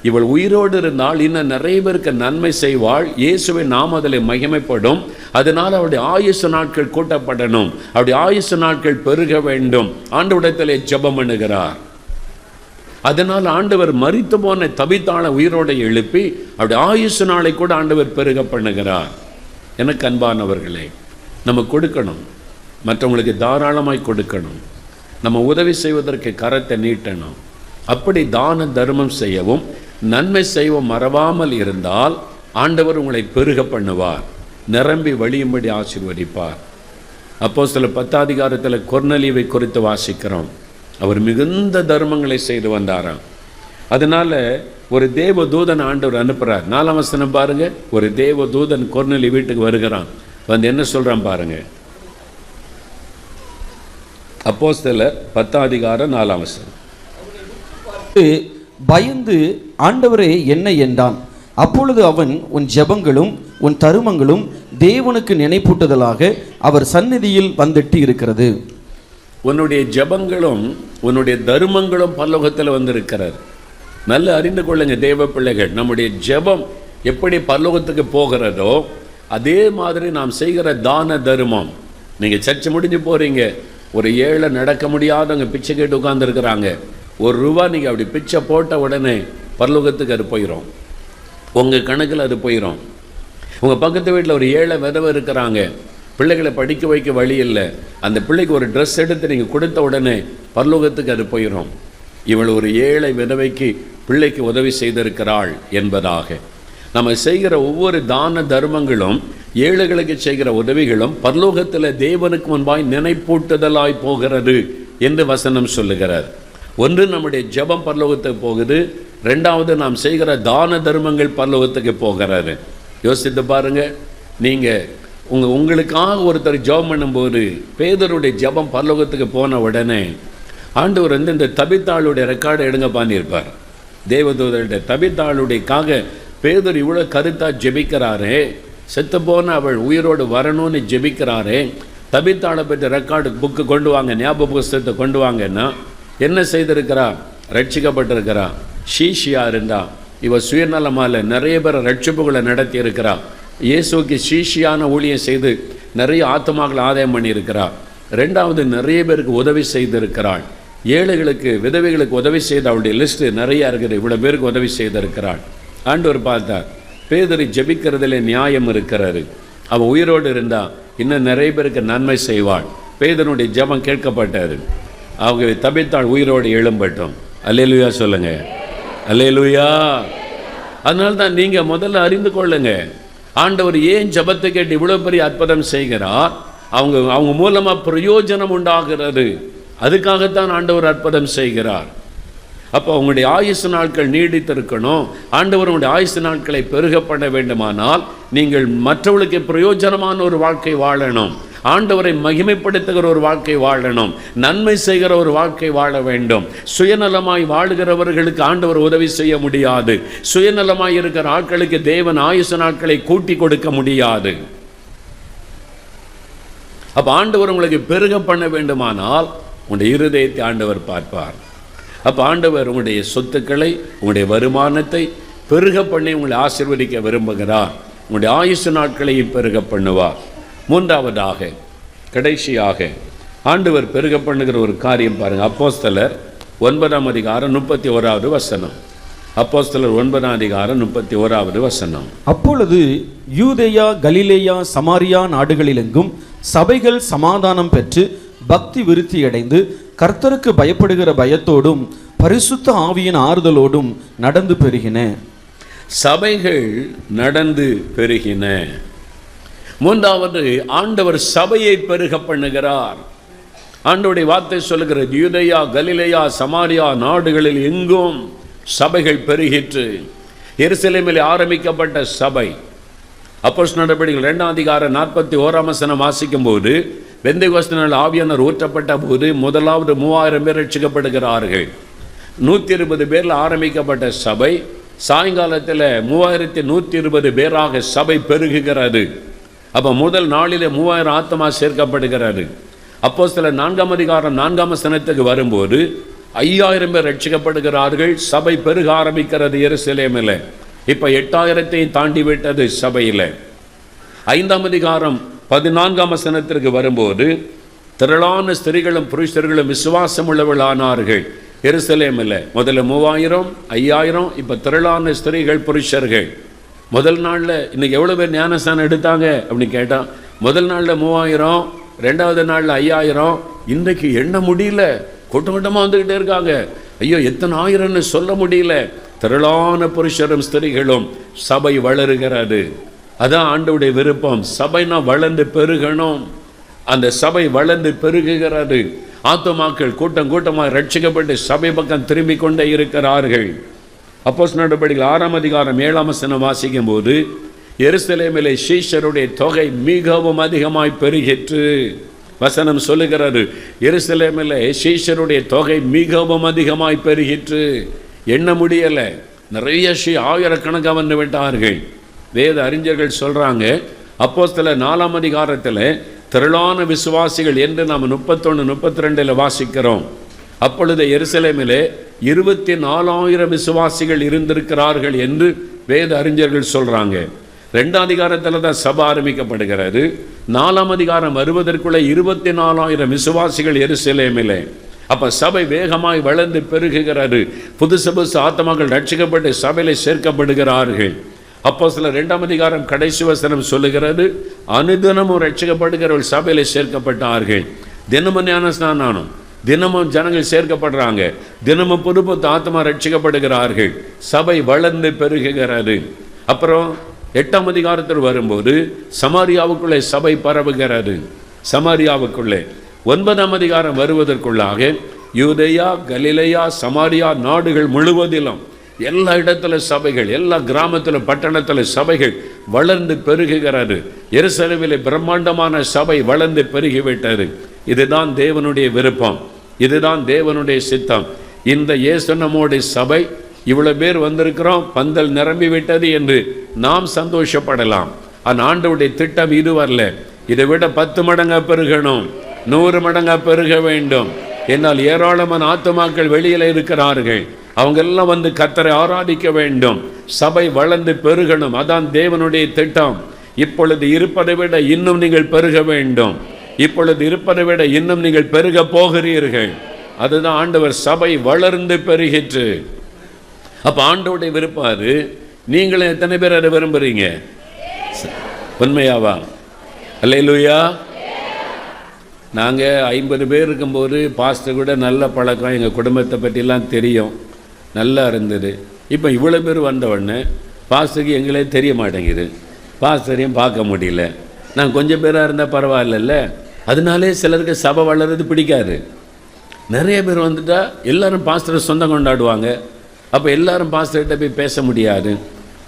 S1: இவள் உயிரோடு இருந்தால் இன்னும் நிறைய பேருக்கு நன்மை செய்வாள். இயேசுவின் நாமத்திலே மகிமைப்படும். அதனால் அவருடைய ஆயுசு நாட்கள் கூட்டப்படணும், அவருடைய ஆயுசு நாட்கள் பெருக வேண்டும். ஆண்டவரிடத்திலே ஜெபம் பண்ணுகிறார். அதனால் ஆண்டவர் மரித்து போன தபித்தாளை உயிரோடு எழுப்பி அவருடைய ஆயுசு நாளை கூட ஆண்டவர் பெருக பண்ணுகிறார். எனக்கு அன்பானவர்களே, நம்ம கொடுக்கணும், மற்றவங்களுக்கு தாராளமாய் கொடுக்கணும். நம்ம உதவி செய்வதற்கு கரத்தை நீட்டணும். அப்படி தான தர்மம் செய்யவும் நன்மை செய்யவும் மறவாமல் இருந்தால் ஆண்டவர் உங்களை பெருக பண்ணுவார், நிரம்பி வழியும்படி ஆசீர்வதிப்பார். அப்போஸ்தலர் 10ஆம் அதிகாரத்தில் கொர்நேலியுவை குறித்து வாசிக்கிறோம். அவர் மிகுந்த தர்மங்களை செய்து வந்தாராம். அதனால ஒரு தேவ தூதன் ஆண்டவர் அனுப்புகிறார். 4ஆம் வசனம் பாருங்க. ஒரு தேவ தூதன் கொர்நேலியு வீட்டுக்கு வருகிறான். என்ன சொல்றான் பாருங்க. அப்போஸ்தலர் 10ஆம் அதிகாரம் 4ஆம் வசனம்.
S2: பயந்து ஆண்டவரே என்ன என்றான். அப்பொழுது அவன், உன் ஜெபங்களும் உன் தருமங்களும் தேவனுக்கு நினைப்பூட்டுதலாக அவர் சந்நிதியில் வந்துட்டு இருக்கிறது.
S1: உன்னுடைய ஜெபங்களும் உன்னுடைய தருமங்களும் பரலோகத்தில் வந்திருக்கிறார். நல்ல அறிந்து கொள்ளுங்க தேவ பிள்ளைகள், நம்முடைய ஜெபம் எப்படி பரலோகத்துக்கு போகிறதோ அதே மாதிரி நாம் செய்கிற தான தர்மம். நீங்கள் சர்ச்சை முடிஞ்சு போகிறீங்க, ஒரு ஏழை நடக்க முடியாதவங்க பிச்சை கேட்டு உட்காந்துருக்குறாங்க. ₹1 நீங்கள் அப்படி பிச்சை போட்ட உடனே பரலோகத்துக்கு அது போயிடும், உங்கள் கணக்கில் அது போயிடும். உங்கள் பக்கத்து வீட்டில் ஒரு ஏழை விதவை இருக்கிறாங்க, பிள்ளைகளை படிக்க வைக்க வழி இல்லை, அந்த பிள்ளைக்கு ஒரு ட்ரெஸ் எடுத்து நீங்கள் கொடுத்த உடனே பரலோகத்துக்கு அது போயிடும். இவள் ஒரு ஏழை விதவைக்கு பிள்ளைக்கு உதவி செய்திருக்கிறாள் என்பதாக. நம்ம செய்கிற ஒவ்வொரு தான தர்மங்களும், ஏழைகளுக்கு செய்கிற உதவிகளும் பரலோகத்தில் தேவனுக்கு முன்பாய் நினைப்பூட்டுதலாய் போகிறது என்று வசனம் சொல்லுகிறார். ஒன்று, நம்முடைய ஜெபம் பரலோகத்துக்கு போகுது. ரெண்டாவது, நாம் செய்கிற தான தர்மங்கள் பரலோகத்துக்கு போகிறாரு. யோசித்து பாருங்க, நீங்கள் உங்களுக்காக ஒருத்தர் ஜெபம் பண்ணும்போது பேதருடைய ஜெபம் பரலோகத்துக்கு போன உடனே ஆண்டவர் இந்த தபித்தாளுடைய ரெக்கார்டை எடுங்க பண்ணியிருப்பார். தேவதூதருடைய தபித்தாளுடையக்காக பேதர் இவ்வளோ கருத்தாக ஜெபிக்கிறாரே, செத்து போன அவள் உயிரோடு வரணும்னு ஜெபிக்கிறாரே, தபித்தாளை பற்றி ரெக்கார்டு புக்கு கொண்டு வாங்க, ஞாபக புஸ்தகத்தை கொண்டு வாங்கன்னா என்ன செய்திருக்கிறா? ரட்சிக்கப்பட்டிருக்கிறா, ஷீஷியா இருந்தா. இவள் சுயநலமால நிறைய பேரை ரட்சிப்புகளை நடத்தி இருக்கிறா. இயேசுக்கு ஷீஷியான ஊழியம் செய்து நிறைய ஆத்மாக்களை ஆதாயம் பண்ணியிருக்கிறா. ரெண்டாவது, நிறைய பேருக்கு உதவி செய்திருக்கிறாள். ஏழைகளுக்கு விதவைகளுக்கு உதவி செய்த அவளுடைய லிஸ்ட்டு நிறையா இருக்குது. இவ்வளோ பேருக்கு உதவி செய்திருக்கிறாள். ஆண்டவர் பார்த்தார், பேதரை ஜெபிக்கிறதுல நியாயம் இருக்கிறாரு, அவன் உயிரோடு இருந்தா இன்னும் நிறைய பேருக்கு நன்மை செய்வாள். பேதனுடைய ஜெபம் கேட்கப்பட்டாரு. அவங்க தபித்தாள் உயிரோடு எழும்பட்டும். அல்லேலூயா சொல்லுங்க, அல்லேலூயா. அதனால தான் நீங்கள் முதல்ல அறிந்து கொள்ளுங்க, ஆண்டவர் ஏன் ஜெபத்தை கேட்டு இவ்வளோ பெரிய அற்புதம் செய்கிறார். அவங்க மூலமாக பிரயோஜனம் உண்டாகிறது. அதுக்காகத்தான் ஆண்டவர் அற்புதம் செய்கிறார். அப்போ உங்களுடைய ஆயுசு நாட்கள் நீடித்திருக்கணும். ஆண்டவர் உங்களுடைய ஆயுசு நாட்களை பெருக பண்ண வேண்டுமானால் நீங்கள் மற்றவர்களுக்கு பிரயோஜனமான ஒரு வாழ்க்கை வாழணும். ஆண்டவரை மகிமைப்படுத்துகிற ஒரு வாழ்க்கை வாழணும். நன்மை செய்கிற ஒரு வாழ்க்கை வாழ வேண்டும். சுயநலமாய் வாழுகிறவர்களுக்கு ஆண்டவர் உதவி செய்ய முடியாது. சுயநலமாய் இருக்கிற ஆட்களுக்கு தேவன் ஆயுசு நாட்களை கூட்டி கொடுக்க முடியாது. அப்போ ஆண்டவர் உங்களுக்கு பெருக பண்ண வேண்டுமானால் உங்களுடைய இருதயத்தை ஆண்டவர் பார்ப்பார். அப்போ ஆண்டவர் உங்களுடைய சொத்துக்களை, உங்களுடைய வருமானத்தை பெருக பண்ணி உங்களை ஆசீர்வதிக்க விரும்புகிறார். உங்களுடைய ஆயுசு நாட்களையும் பெருக பண்ணுவார். மூன்றாவதாக, கடைசியாக ஆண்டவர் பெருக பண்ணுகிற ஒரு காரியம் பாருங்கள். அப்போஸ்தலர் 9ஆம் அதிகாரம் 31வது வசனம். அப்போஸ்தலர் 9ஆம் அதிகாரம் 31வது வசனம்.
S2: அப்பொழுது யூதேயா, கலிலேயா, சமாரியா நாடுகளிலெங்கும் சபைகள் சமாதானம் பெற்று பக்தி விருத்தியடைந்து கர்த்தருக்கு பயப்படுகிற பயத்தோடும் பரிசுத்த ஆவியின் ஆறுதலோடும் நடந்து பெருகின.
S1: சபைகள் நடந்து பெருகின. மூன்றாவது, ஆண்டவர் சபையை பெருக பண்ணுகிறார். ஆண்டவருடைய வார்த்தை சொல்லுகிறது, யூதேயா, கலிலேயா, சமாரியா நாடுகளில் எங்கும் சபைகள் பெருகிற்று. எருசலேமில் ஆரம்பிக்கப்பட்ட சபை. அப்போஸ்தலர் நடவடிக்கைகள் 2ஆம் அதிகாரம் 41ஆம் வசனம் வாசிக்கும் போது, பெந்தெகோஸ்து நாள் ஆவியானவர் ஊற்றப்பட்ட போது முதலாவது 3000 பேர் ரட்சிக்கப்படுகிறார்கள். 120 பேரில் ஆரம்பிக்கப்பட்ட சபை சாயங்காலத்தில் 3120 பேராக சபை பெருகுகிறது. அப்போ முதல் நாளிலே 3000 ஆத்மா சேர்க்கப்படுகிறது. அப்போஸ்தலர் 4ஆம் அதிகாரம் 4ஆம் வசனத்துக்கு வரும்போது 5000 பேர் ரட்சிக்கப்படுகிறார்கள். சபை பெருக ஆரம்பிக்கிறது எருசலேமில். இப்போ 8000ஐ தாண்டி விட்டது சபையில். 5ஆம் அதிகாரம் 14ஆம் வசனத்திற்கு வரும்போது திரளான ஸ்திரீகளும் புருஷர்களும் விசுவாசம் உள்ளவர்களானார்கள் எருசலேமில். முதல்ல 3000, 5000, இப்போ திரளான ஸ்திரீகள் புருஷர்கள். முதல் நாளில் இன்றைக்கி எவ்வளோ பேர் ஞானஸ்தானம் எடுத்தாங்க அப்படின்னு கேட்டால், முதல் நாளில் 3000, ரெண்டாவது நாளில் 5000. இன்றைக்கு எண்ண முடியல, கூட்டம் கூட்டமாக வந்துக்கிட்டே இருக்காங்க. ஐயோ, எத்தனை ஆயிரம்னு சொல்ல முடியல. திரளான புருஷரும் ஸ்திரீகளும் சபை வளருகிறது. அதான் ஆண்டவருடைய விருப்பம். சபைனா வளர்ந்து பெருகணும். அந்த சபை வளர்ந்து பெருகுகிறது. ஆத்துமாக்கள் கூட்டம் கூட்டமாக ரட்சிக்கப்பட்டு சபை பக்கம் திரும்பி கொண்டே இருக்கிறார்கள். அப்போஸ்தலர் நடவடிக்கைகள் 6ஆம் அதிகாரம் 7ஆம் வசனம் வாசிக்கும் போது, எருசலேமிலே சீஷருடைய தொகை மிகவும் அதிகமாய் பெருகிற்று. வசனம் சொல்லுகிறது, எருசலேமிலே சீஷருடைய தொகை மிகவும் அதிகமாய் பெருகிற்று. எண்ண முடியலை, நிறைய ஆயிரக்கணக்காக வந்து விட்டார்கள். வேத அறிஞர்கள் சொல்கிறாங்க, அப்போஸ்தலர் 4ஆம் அதிகாரத்தில் திரளான விசுவாசிகள் என்று நாம் 31, 32 வாசிக்கிறோம். அப்பொழுது எருசலேமிலே 24,000 விசுவாசிகள் இருந்திருக்கிறார்கள் என்று வேத அறிஞர்கள் சொல்கிறாங்க. 2ஆம் அதிகாரத்தில் தான் சபை ஆரம்பிக்கப்படுகிறது. 4ஆம் அதிகாரம் வருவதற்குள்ள 24,000 விசுவாசிகள் எருசலேமிலே. அப்போ சபை வேகமாய் வளர்ந்து பெருகுகிறது. புதுசு ஆத்மாக்கள் ரட்சிக்கப்பட்டு சபையிலே சேர்க்கப்படுகிறார்கள். அப்போஸ்தலர் 2ஆம் அதிகாரம் கடைசி வசனம் சொல்லுகிறது, அனுதினமும் ரட்சிக்கப்படுகிறவர்கள் சபையிலே சேர்க்கப்பட்டார்கள். தினமும் ஞானஸ்நானம், தினமும் ஜனங்கள் சேர்க்கப்படுறாங்க, தினமும் புது ஆத்மா ரட்சிக்கப்படுகிறார்கள். சபை வளர்ந்து பெருகுகிறது. அப்புறம் 8ஆம் அதிகாரத்தில் வரும்போது சமாரியாவுக்குள்ளே சபை பரவுகிறது. சமாரியாவுக்குள்ளே 9ஆம் அதிகாரம் வருவதற்குள்ளாக யூதேயா, கலிலேயா, சமாரியா நாடுகள் முழுவதிலும் எல்லா இடத்துல சபைகள், எல்லா கிராமத்திலும் பட்டணத்தில் சபைகள் வளர்ந்து பெருகுகிறது. எருசலேமிலே பிரம்மாண்டமான சபை வளர்ந்து பெருகிவிட்டது. இதுதான் தேவனுடைய விருப்பம், இதுதான் தேவனுடைய சித்தம். இந்த இயேசு நம்முடைய சபை இவ்வளவு பேர் வந்திருக்கிறோம், பந்தல் நிரம்பி விட்டது என்று நாம் சந்தோஷப்படலாம். ஆனால் ஆண்டவருடைய திட்டம் இது வரல. இதை விட 10 மடங்கா பெருகணும், 100 மடங்கா பெருக வேண்டும். என்னால் ஏராளமான ஆத்துமாக்கள் வெளியில் இருக்கிறார்கள், அவங்க எல்லாம் வந்து கர்த்தரை ஆராதிக்க வேண்டும். சபை வளர்ந்து பெருகணும், அதான் தேவனுடைய திட்டம். இப்பொழுது இருப்பதை விட இன்னும் நீங்கள் பெருக வேண்டும். இப்பொழுது இருப்பதை விட இன்னும் நீங்கள் பெருக போகிறீர்கள். அதுதான் ஆண்டவர், சபை வளர்ந்து பெருகிற்று. அப்போ ஆண்டவருடைய விருப்பாரு. நீங்களும் எத்தனை பேர் அதை விரும்புறீங்க? உண்மையாவா? அல்லேலூயா. நாங்கள் 50 பேர் இருக்கும்போது பாஸ்டர் கூட நல்ல பழக்கம், எங்கள் குடும்பத்தை பற்றிலாம் தெரியும், நல்லா இருந்தது. இப்போ இவ்வளோ பேர் வந்தவுடனே பாஸ்டருக்கு எங்களே தெரிய மாட்டேங்குது, பாஸ்டரையும் பார்க்க முடியல. நான் கொஞ்சம் பேராக இருந்தால் பரவாயில்ல. அதனாலே சிலருக்கு சபை வளர்றது பிடிக்காது. நிறைய பேர் வந்துட்டால் எல்லாரும் பாஸ்டரை சொந்தம் கொண்டாடுவாங்க. அப்போ எல்லாரும் பாஸ்டர்கிட்ட போய் பேச முடியாது.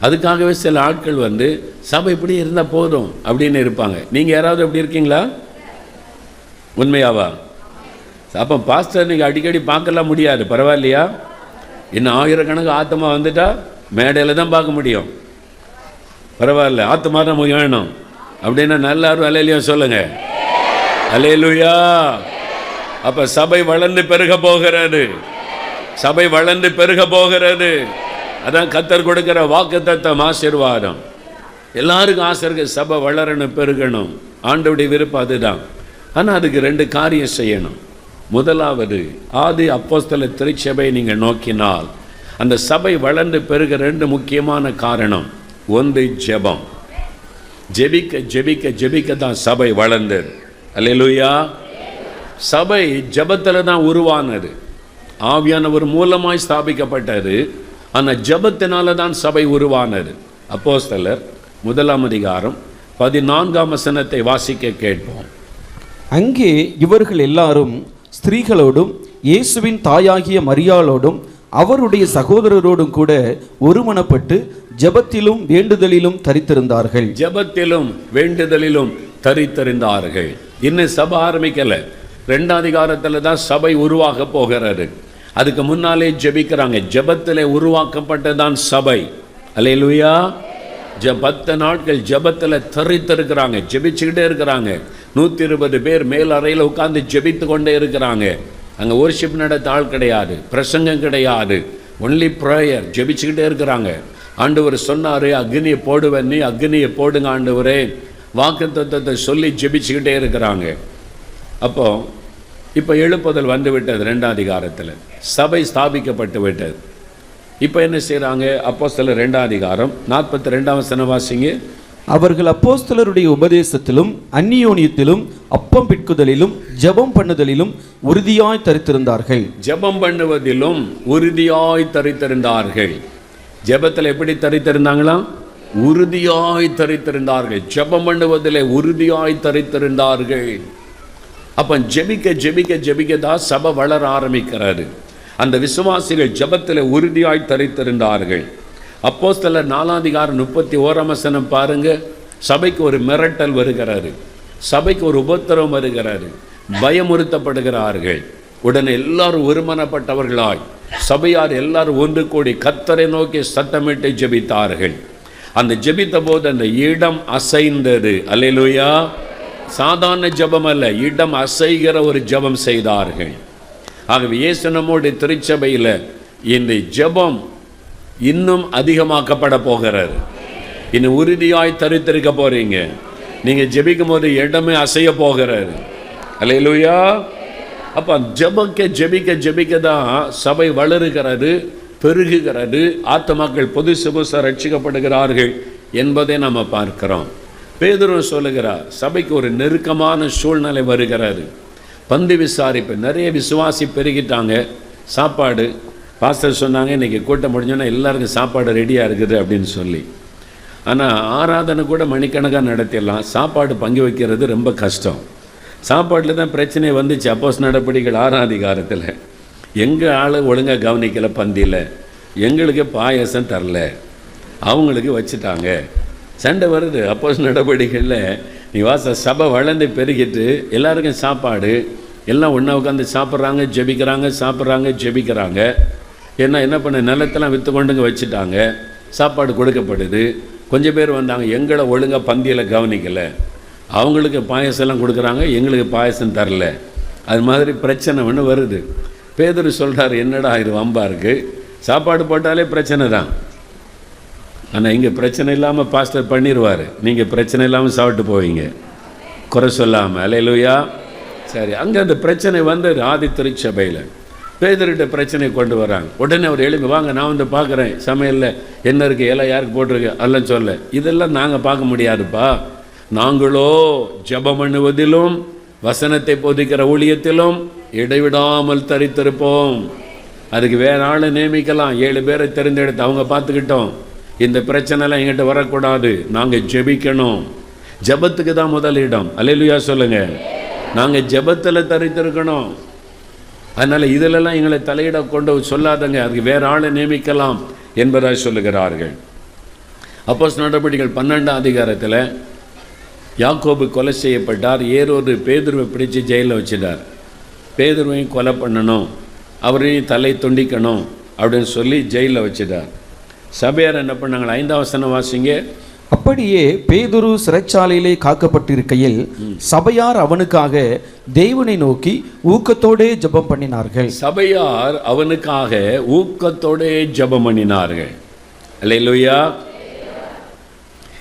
S1: அதுக்காகவே சில ஆட்கள் வந்து சபை இப்படி இருந்தால் போதும் அப்படின்னு இருப்பாங்க. நீங்கள் யாராவது எப்படி இருக்கீங்களா? உண்மையாவா? அப்போ பாஸ்டர் நீங்கள் அடிக்கடி பார்க்கலாம் முடியாது, பரவாயில்லையா? இன்னும் ஆயிரக்கணக்கு ஆத்மா வந்துட்டா மேடையில் தான் பார்க்க முடியும். பரவாயில்ல, ஆத்மா தான் வேணும் அப்படின்னா நல்லாரும் அல்லேலூயா சொல்லுங்க. அல்லேலூயா. அப்போ சபை வளர்ந்து பெருக போகிறது, சபை வளர்ந்து பெருக போகிறது. அதான் கர்த்தர் கொடுக்கிற வாக்குத்தத்தம், ஆசீர்வாதம். எல்லாருக்கும் ஆசை இருக்கு, சபை வளரணும், பெருகணும். ஆண்டவருடைய விருப்பம் அதுதான். ஆனால் அதுக்கு 2 காரியம் செய்யணும். முதலாவது, ஆதி அப்போஸ்தலர் திருச்சபை நீங்கள் நோக்கினால் அந்த சபை வளர்ந்து பெருக 2 முக்கியமான காரணம். ஒன்று ஜெபம். ஜெபிக்க ஜெபிக்க ஜெபிக்க தான் சபை வளர்ந்தது. அல்லேலூயா. சபை ஜெபத்தில் தான் உருவானது, ஆவியானவர் மூலமாய் ஸ்தாபிக்கப்பட்டது. ஆனால் ஜெபத்தினால தான் சபை உருவானது. அப்போஸ்தலர் 1ஆம் அதிகாரம் 14ஆம் வசனத்தை வாசிக்க கேட்போம்.
S2: அங்கே இவர்கள் எல்லாரும் ஸ்திரீகளோடும் இயேசுவின் தாயாகிய மரியாளோடும் அவருடைய சகோதரரோடும் கூட ஒருமனப்பட்டு ஜெபத்திலும் வேண்டுதலிலும் தரித்திருந்தார்கள்.
S1: ஜெபத்திலும் வேண்டுதலிலும் தரித்திருந்தார்கள். இன்னும் சபை ஆரம்பிக்கல. 2ஆம் அதிகாரத்தில் தான் சபை உருவாக போகிறது. அதுக்கு முன்னாலே ஜெபிக்கிறாங்க. ஜெபத்தில் உருவாக்கப்பட்டதான் சபை. அல்லேலூயா. 10 நாட்கள் ஜெபத்தில் தரித்திருக்கிறாங்க, ஜெபிச்சுக்கிட்டே இருக்கிறாங்க. 120 பேர் மேல் அறையில் உட்கார்ந்து ஜெபித்து கொண்டே இருக்கிறாங்க. அங்கே ஒர்ஷிப் நடத்த ஆள் கிடையாது, பிரசங்கம் கிடையாது, ஒன்லி ப்ரேயர். ஜெபிச்சுக்கிட்டே இருக்கிறாங்க. ஆண்டவர் சொன்னார், அக்னியை போடுவேன், நீ அக்னியை போடுங்க ஆண்டவரே, வாக்குத்தத்தத்தை சொல்லி ஜெபிச்சுக்கிட்டே இருக்கிறாங்க. அப்போ இப்போ எழுப்புதல் வந்து விட்டது. 2ஆம் அதிகாரத்தில் சபை ஸ்தாபிக்கப்பட்டு விட்டது. இப்போ என்ன செய்கிறாங்க? அப்போஸ்தலர் 2ஆம் அதிகாரம் 42ஆம் வசனம் வாசிங்க.
S2: அவர்கள் அப்போஸ்தலருடைய உபதேசத்திலும் அந்நியோனியத்திலும் அப்பம் பிட்குதலிலும் ஜெபம் பண்ணுதலிலும் உறுதியாய் தரித்திருந்தார்கள்.
S1: ஜெபம் பண்ணுவதிலும் உறுதியாய் தரித்திருந்தார்கள். ஜெபத்தில் எப்படி தரித்திருந்தாங்களாம்? உறுதியாய் தரித்திருந்தார்கள். ஜெபம் பண்ணுவதில் உறுதியாய் தரித்திருந்தார்கள். அப்போ ஜெபிக்க ஜெபிக்க ஜெபிக்க தான் சபை வளர ஆரம்பிக்கிறாரு. அந்த விசுவாசிகள் ஜெபத்தில் உறுதியாய் தரித்திருந்தார்கள். அப்போஸ்தலர் 4ஆம் அதிகாரம் 31ஆம் வசனம் பாருங்க. சபைக்கு ஒரு மிரட்டல் வருகிறாரு, சபைக்கு ஒரு உபத்திரம் வருகிறாரு, பயமுறுத்தப்படுகிறார்கள். உடனே எல்லாரும் ஒருமனப்பட்டவர்களாய் சபையார் எல்லாரும் ஒன்று கூடி கர்த்தரை நோக்கி சத்தமிட்டு ஜெபித்தார்கள். அந்த ஜெபித்த போது அந்த இடம் அசைந்தது. அல்லேலூயா. சாதாரண ஜெபம் அல்ல, இடம் அசைகிற ஒரு ஜெபம் செய்தார்கள். ஆகவே இயேசு நம்முடைய திருச்சபையில் இந்த ஜெபம் இன்னும் அதிகமாக்கப்பட போகிறது. இன்னும் உறுதியாய் தரித்திருக்க போறீங்க. நீங்க ஜெபிக்கும் போது இடமே அசைய போகிறாரு. அல்லேலூயா. அப்ப ஜெபிக்க தான் சபை வளருகிறது, பெருகுகிறது, ஆத்துமாக்கள் புதுசு ரட்சிக்கப்படுகிறார்கள் என்பதை நம்ம பார்க்கிறோம். பேதுரு சொல்லுகிறார், சபைக்கு ஒரு நெருக்கமான சூழ்நிலை வருகிறது. பந்தி விசாரிப்பு, நிறைய விசுவாசி பெருகிட்டாங்க. சாப்பாடு பாஸ்டர் சொன்னாங்க, இன்றைக்கி கூட்டம் முடிஞ்சோன்னா எல்லாருக்கும் சாப்பாடு ரெடியாக இருக்குது அப்படின்னு சொல்லி. ஆனால் ஆராதனை கூட மணிக்கணக்காக நடத்திடலாம், சாப்பாடு பங்கு வைக்கிறது ரொம்ப கஷ்டம். சாப்பாட்டில் தான் பிரச்சனை வந்துச்சு. அப்போஸ்தலர் நடபடிகள் 6ஆம் அதிகாரத்தில் எங்கள் ஆள் ஒழுங்காக கவனிக்கலை, பந்தியில் எங்களுக்கு பாயசம் தரல, அவங்களுக்கு வச்சுட்டாங்க. சண்டை வருது. அப்போஸ்தலர் நடபடிகளில் நீ சபை வளர்ந்து பெருகிட்டு எல்லாருக்கும் சாப்பாடு, எல்லாம் ஒன்றா உட்காந்து சாப்பிட்றாங்க, ஜெபிக்கிறாங்க, சாப்பிட்றாங்க, ஜெபிக்கிறாங்க. ஏன்னா என்ன பண்ண, நிலத்தெல்லாம் விற்று கொண்டுங்க வச்சுட்டாங்க, சாப்பாடு கொடுக்கப்படுது. கொஞ்சம் பேர் வந்தாங்க, எங்களை ஒழுங்காக பந்தியில் கவனிக்கலை, அவங்களுக்கு பாயசம்லாம் கொடுக்குறாங்க, எங்களுக்கு பாயசம் தரல. அது மாதிரி பிரச்சனை ஒன்று வருது. பேதுரு சொல்கிறார், என்னடா இது வம்பா இருக்குது, சாப்பாடு போட்டாலே பிரச்சனை தான். ஆனால் இங்கே பிரச்சனை இல்லாமல் பாஸ்டர் பண்ணிடுவார், நீங்கள் பிரச்சனை இல்லாமல் சாப்பிட்டு போவீங்க, குறை சொல்லாமல். அல்லேலூயா. சரி, அங்கே அந்த பிரச்சனை வந்து ஆதி திருச்சபையில் பேதுருகிட்ட பிரச்சனை கொண்டு வராங்க. உடனே அவர் எழுப்பி, வாங்க நான் வந்து பார்க்குறேன், சமையலில் என்ன இருக்குது, எல்லாம் யாருக்கு போட்டிருக்கு அதெல்லாம் சொல்ல. இதெல்லாம் நாங்கள் பார்க்க முடியாதுப்பா, நாங்களோ ஜெபம் பண்ணுவதிலும் வசனத்தை போதிக்கிற ஊழியத்திலும் இடைவிடாமல் தரித்திருப்போம். அதுக்கு வேறு ஆளை நியமிக்கலாம், 7 பேரை தெரிந்தெடுத்து அவங்க பார்த்துக்கிட்டோம். இந்த பிரச்சனைலாம் எங்கிட்ட வரக்கூடாது, நாங்கள் ஜெபிக்கணும். ஜெபத்துக்கு தான் முதலிடம். அல்லேலூயா சொல்லுங்கள். நாங்கள் ஜெபத்தில் தரித்திருக்கணும். அதனால் இதிலெல்லாம் எங்களை தலையிட கொண்டு சொல்லாதங்க, அதுக்கு வேறு ஆளை நியமிக்கலாம் என்பதாக சொல்லுகிறார்கள். அப்போஸ்தலர் நடபடிகள் 12ஆம் அதிகாரத்தில் யாக்கோபு கொலை செய்யப்பட்டார். ஏரோது பேதுருவை பிடிச்சி ஜெயிலில் வச்சிட்டார். பேதுருவையும் கொலை பண்ணணும், அவரையும் தலை துண்டிக்கணும் அப்படின்னு சொல்லி ஜெயிலில் வச்சிட்டார். சபையார் என்ன பண்ணாங்களா? 5ஆம் வசனம் வாசிங்க.
S2: அப்படியே பேதுரு சிறைச்சாலையிலே காக்கப்பட்டிருக்கையில் சபையார் அவனுக்காக தேவனை நோக்கி ஊக்கத்தோடே ஜெபம் பண்ணினார்கள்.
S1: சபையார் அவனுக்காக ஊக்கத்தோடே ஜெபம் பண்ணினார்கள். அல்லேலூயா.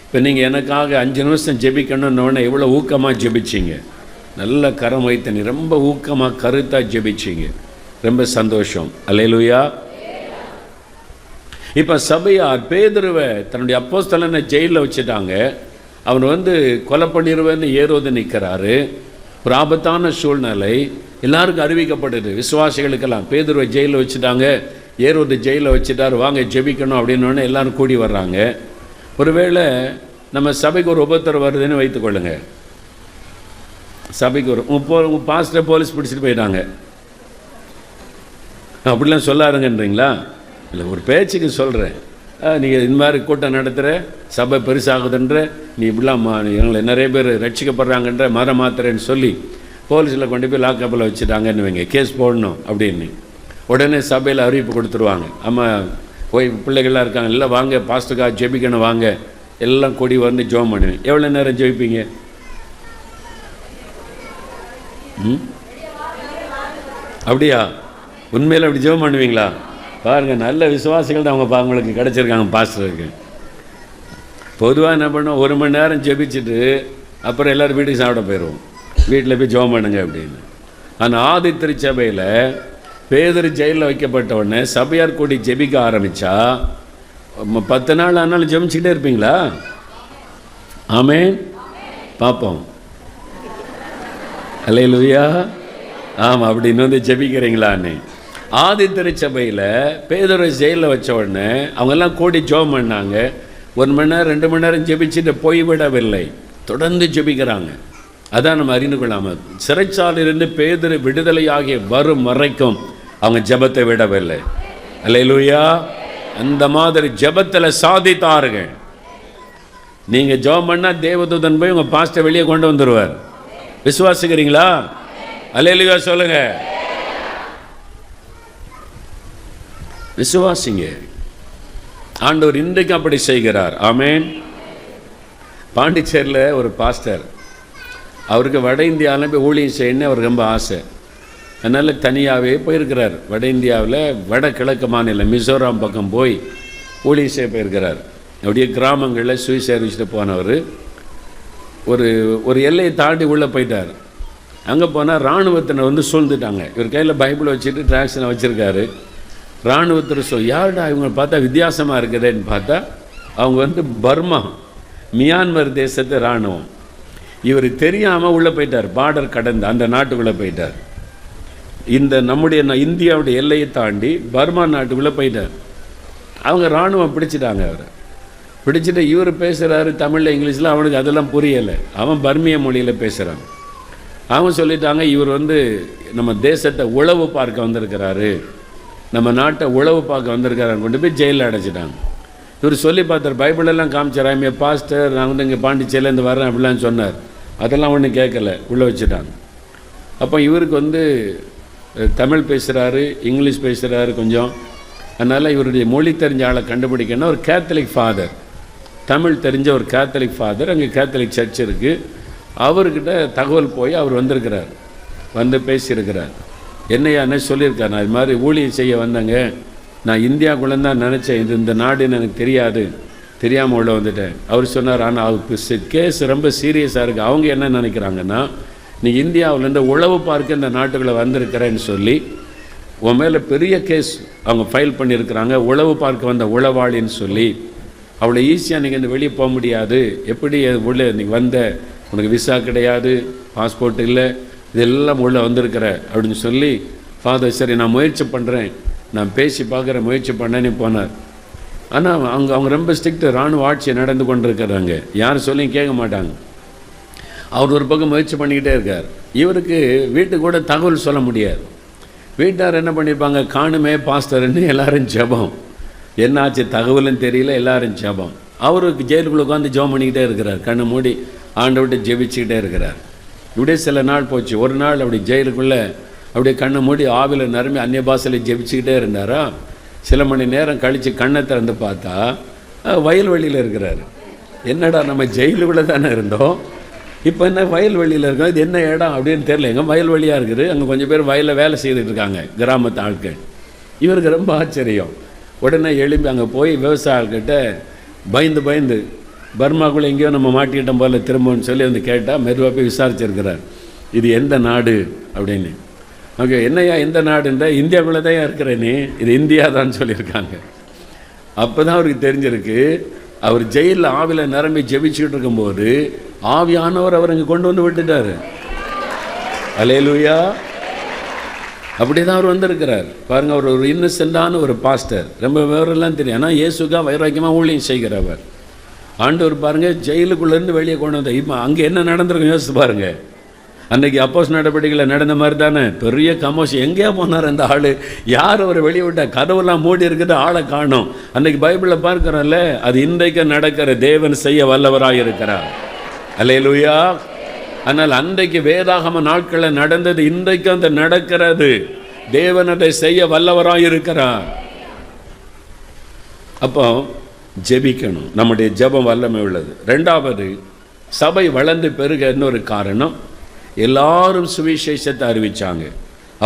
S1: இப்போ நீங்கள் எனக்காக 5 நிமிஷம் ஜெபிக்கணும்னு எவ்வளோ ஊக்கமாக ஜெபிச்சிங்க, நல்ல கரம் வைத்து நீ ரொம்ப ஊக்கமாக கருத்தாக ஜெபிச்சிங்க, ரொம்ப சந்தோஷம். அல்லேலூயா. இப்போ சபையார் பேதுருவை தன்னுடைய அப்போஸ்தலனை ஜெயிலில் வச்சுட்டாங்க. அவன் வந்து கொலை பண்ணிடுவேன்னு ஏரோது நிற்கிறாரு. ஒரு ஆபத்தான சூழ்நிலை எல்லாருக்கும் அறிவிக்கப்படுது, விசுவாசிகளுக்கெல்லாம். பேதுருவை ஜெயிலில் வச்சுட்டாங்க, ஏரோது ஜெயிலில் வச்சுட்டார், வாங்க ஜெபிக்கணும் அப்படின்னு எல்லாரும் கூடி வர்றாங்க. ஒருவேளை நம்ம சபைக்கு ஒரு உபத்திரம் வருதுன்னு வைத்துக்கொள்ளுங்க. சபைக்கு ஒரு உங்கள் பாஸ்டர் போலீஸ் பிடிச்சிட்டு போயிட்டாங்க, அப்படிலாம் சொல்லாருங்கன்றீங்களா? இல்லை, ஒரு பேச்சுக்கு சொல்கிறேன். நீங்கள் இந்த மாதிரி கூட்டம் நடத்துகிற, சபை பெருசாகுதுன்ற, நீ இப்படிலாம் எங்களை நிறைய பேர் ரட்சிக்கப்படுறாங்கன்ற, மர மாத்திரன்னு சொல்லி போலீஸில் கொண்டு போய் லாக்கப்பில் வச்சுட்டாங்கன்னு வைங்க, கேஸ் போடணும் அப்படின்னு. உடனே சபையில் அறிவிப்பு கொடுத்துருவாங்க, அம்மா போய் பிள்ளைகள்லாம் இருக்காங்க, எல்லாம் வாங்க பாஸ்டருக்காக ஜெபிக்கணும் வாங்க, எல்லாம் கொடி வந்து ஜெபம் பண்ணுவேன். எவ்வளோ நேரம் ஜெபிப்பீங்க? அப்படியா? உண்மையில் அப்படி ஜெபம் பண்ணுவீங்களா? பாருங்கள், நல்ல விசுவாசிகள் தான் அவங்களுக்கு கிடச்சிருக்காங்க பாஸ்டருக்கு. பொதுவாக என்ன பண்ணோம், 1 மணி நேரம் ஜெபிச்சுட்டு அப்புறம் எல்லோரும் வீட்டுக்கு சாப்பிட போயிடுவோம், வீட்டில் போய் ஜெபம் பண்ணுங்க அப்படின்னு. ஆனால் ஆதி திருச்சபையில் பேதுரு ஜெயிலில் வைக்கப்பட்ட உடனே சபையார் கூடி ஜெபிக்க ஆரம்பித்தா 10 நாள் ஆனாலும் ஜெபிச்சுக்கிட்டே இருப்பீங்களா? ஆமென். பார்ப்போம். அல்லேலூயா. ஆமாம், அப்படின்னு வந்து ஜெபிக்கிறீங்களான்னு. ஆதி திருச்சபையில் பேதுரு ஜெயிலில் வச்ச உடனே அவங்கெல்லாம் கூடி ஜெபம் பண்ணாங்க. 1 மணி நேரம் 2 மணி நேரம் ஜெபிச்சுட்டு போய்விடவில்லை, தொடர்ந்து ஜெபிக்கிறாங்க. அதான் நம்ம அறிந்து கொள்ளாமல், சிறைச்சாலையிலிருந்து பேதுரு விடுதலையாகி வரும் வரைக்கும் அவங்க ஜெபத்தை விடவில்லை. அல்லேலூயா. அந்த மாதிரி ஜெபத்தில் சாதித்தார்கள். நீங்கள் ஜெபம் பண்ணால் தேவதூதன் போய் உங்கள் பாஸ்டர் வெளியே கொண்டு வந்துடுவார். விசுவாசிக்கிறீங்களா? அல்லேலூயா சொல்லுங்க. விசுவாசிங்க. ஆண்டவர் இன்றைக்கு அப்படி செய்கிறார். ஆமென். பாண்டிச்சேரியில் ஒரு பாஸ்டர், அவருக்கு வட இந்தியாவில் போய் ஊழியம் செய்யணும்னு அவருக்கு ரொம்ப ஆசை. அதனால் தனியாகவே போயிருக்கிறார். வட இந்தியாவில் வட கிழக்கு மாநிலம் மிசோராம் பக்கம் போய் ஊழியம் செய்ய போயிருக்கிறார். அப்படியே கிராமங்களில் சுவிசேரிச்சுட்டு போனவர் ஒரு எல்லையை தாண்டி உள்ளே போயிட்டார். அங்கே போனால் இராணுவத்தினர் வந்து சூழ்ந்துட்டாங்க. இவர் கையில் பைபிளை வச்சுட்டு டிராக்ஷனை வச்சுருக்காரு. இராணுவத்தில் யாருடா இவங்க பார்த்தா வித்தியாசமாக இருக்குதுன்னு பார்த்தா அவங்க வந்து பர்மா மியான்மர் தேசத்து இராணுவம். இவர் தெரியாமல் உள்ளே போயிட்டார், பார்டர் கடந்து அந்த நாட்டுக்குள்ளே போயிட்டார். இந்த நம்முடைய இந்தியாவுடைய எல்லையை தாண்டி பர்மா நாட்டுக்குள்ளே போயிட்டார். அவங்க இராணுவம் பிடிச்சிட்டாங்க. அவரை பிடிச்சிட்டு இவர் பேசுகிறாரு தமிழில் இங்கிலீஷில், அவனுக்கு அதெல்லாம் புரியலை. அவன் பர்மிய மொழியில் பேசுகிறான். அவங்க சொல்லிட்டாங்க இவர் வந்து நம்ம தேசத்தை உளவு பார்க்க வந்திருக்கிறாரு, நம்ம நாட்டை உளவு பார்க்க வந்திருக்கிறாரு, கொண்டு போய் ஜெயிலில் அடைச்சிட்டாங்க. இவர் சொல்லி பார்த்தார், பைபிளெல்லாம் காமிச்சார், ஐமே பாஸ்டர் நான் வந்து இங்கே பாண்டிச்சேரியிலேருந்து வரேன் அப்படிலாம் சொன்னார். அதெல்லாம் ஒன்றும் கேட்கல, உள்ளே வச்சுட்டாங்க. அப்போ இவருக்கு வந்து தமிழ் பேசுகிறாரு, இங்கிலீஷ் பேசுகிறாரு கொஞ்சம். அதனால் இவருடைய மொழி தெரிஞ்ச ஆளை கண்டுபிடிக்கணும்னா ஒரு கேத்தலிக் ஃபாதர், தமிழ் தெரிஞ்ச ஒரு கேத்தலிக் ஃபாதர், அங்கே கேத்தலிக் சர்ச் இருக்குது, அவர்கிட்ட தகவல் போய் அவர் வந்திருக்கிறார், வந்து பேசியிருக்கிறார். என்னையானே சொல்லியிருக்கார், நான் இது மாதிரி ஊழியம் செய்ய வந்தேங்க, நான் இந்தியாவுக்குள்ளே தான் நினச்சேன், இந்த நாடுன்னு எனக்கு தெரியாது, தெரியாமல் உள்ள வந்துட்டேன். அவர் சொன்னார், ஆனால் அவருக்கு கேஸ் ரொம்ப சீரியஸாக இருக்குது. அவங்க என்ன நினைக்கிறாங்கன்னா, நீ இந்தியாவிலேருந்து உளவு பார்க்க இந்த நாட்டுக்குள்ளே வந்திருக்கிறேன்னு சொல்லி உன் மேலே பெரிய கேஸ் அவங்க ஃபைல் பண்ணியிருக்கிறாங்க, உளவு பார்க்க வந்த உளவாளின்னு சொல்லி. அவ்வளோ ஈஸியாக நீங்கள் இந்த வெளியே போக முடியாது, எப்படி உள்ளே நீங்கள் வந்த, உனக்கு விசா கிடையாது, பாஸ்போர்ட் இல்லை, இதெல்லாம் உள்ளே வந்திருக்கிற அப்படின்னு சொல்லி ஃபாதர் சரி நான் முயற்சி பண்ணுறேன், நான் பேசி பார்க்குற முயற்சி பண்ணேன்னு போனார். ஆனால் அவங்க ரொம்ப ஸ்ட்ரிக்ட், இராணுவ ஆட்சி நடந்து கொண்டிருக்கிறாங்க, யாரும் சொல்லி கேட்க மாட்டாங்க. அவர் ஒரு பக்கம் முயற்சி பண்ணிக்கிட்டே இருக்கார். இவருக்கு வீட்டுக்கு கூட தகவல் சொல்ல முடியாது. வீட்டார் என்ன பண்ணியிருப்பாங்க, காணுமே பாஸ்டர்ன்னு எல்லாரும் ஜெபம், என்னாச்சு தகவலும் தெரியல, எல்லாரும் ஜெபம். அவருக்கு ஜெயிலுக்குள்ளே உட்காந்து ஜெபம் பண்ணிக்கிட்டே இருக்கிறார், கண்ணை மூடி ஆண்டவர்கிட்ட ஜெபிச்சுக்கிட்டே இருக்கிறார். இப்படியே சில நாள் போச்சு. ஒரு நாள் அப்படி ஜெயிலுக்குள்ளே அப்படியே கண்ணை மூடி ஆவியில் நிரம்பி அந்நிய பாஷையில் ஜெபிச்சுக்கிட்டே இருந்தாரா. சில மணி நேரம் கழித்து கண்ணை திறந்து பார்த்தா வயல்வெளியில் இருக்கிறார். என்னடா நம்ம ஜெயிலுக்குள்ளே தானே இருந்தோம், இப்போ என்ன வயல்வெளியில் இருக்கோம், இது என்ன இடம் அப்படின்னு தெரியல. எங்கே வயல்வெளியாக இருக்குது, அங்கே கொஞ்சம் பேர் வயலில் வேலை செய்துட்டு இருக்காங்க, கிராமத்து ஆட்கள். இவருக்கு ரொம்ப ஆச்சரியம். உடனே எழும்பி அங்கே போய் விவசாய ஆள்கிட்ட பயந்து பர்மாக்குள்ளே எங்கேயோ நம்ம மாட்டிக்கிட்டோம் போல திரும்பன்னு சொல்லி வந்து கேட்டால் மெதுவாக போய் விசாரிச்சிருக்கிறார், இது எந்த நாடு அப்படின்னு. ஓகே, என்னையா எந்த நாடுன்ற, இந்தியாவுக்குள்ளே தான் இருக்கிற நீ, இது இந்தியா தான் சொல்லியிருக்காங்க. அப்போ தான் அவருக்கு தெரிஞ்சிருக்கு, அவர் ஜெயிலில் ஆவியில் நிரம்பி ஜெபிச்சுக்கிட்டு இருக்கும்போது ஆவியானவர் அவர் இங்கே கொண்டு வந்து விட்டுட்டார். அல்லேலூயா. அப்படி தான் அவர் வந்திருக்கிறார் பாருங்கள். அவர் ஒரு இன்னசென்டான ஒரு பாஸ்டர், ரொம்ப விவரம்லாம் தெரியும், ஆனால் இயேசுக்காக வைராக்கியமாக ஊழியம் செய்கிறவர். ஆண்டவர் பாருங்கள் ஜெயிலுக்குள்ளேருந்து வெளியே கொண்டு வந்தார். இப்போ அங்கே என்ன நடந்திருக்கும் யோசிச்சு பாருங்கள். அன்றைக்கி அப்போஸ் நடவடிக்கையில் நடந்த மாதிரி தானே, பெரிய கமோஷம். எங்கேயா போனார் அந்த ஆள், யார் அவரை வெளியே விட்டால், கதவெல்லாம் மூடி இருக்குது, ஆளை காணும். அன்றைக்கி பைபிளில் பார்க்குறோம்ல, அது இன்றைக்கு நடக்கிற தேவன் செய்ய வல்லவராக இருக்கிறார். அல்லேலூயா. ஆனால் அன்றைக்கு வேதாகம நாட்களில் நடந்தது இன்றைக்கு அந்த நடக்கிறது. தேவன் அதை செய்ய வல்லவராக இருக்கிறார். அப்போ ஜெபிக்கணும், நம்முடைய ஜெபம் வல்லமை உள்ளது. ரெண்டாவது, சபை வளர்ந்து பெருக இன்னொரு காரணம், எல்லாரும் சுவிசேஷத்தை அறிவிச்சாங்க.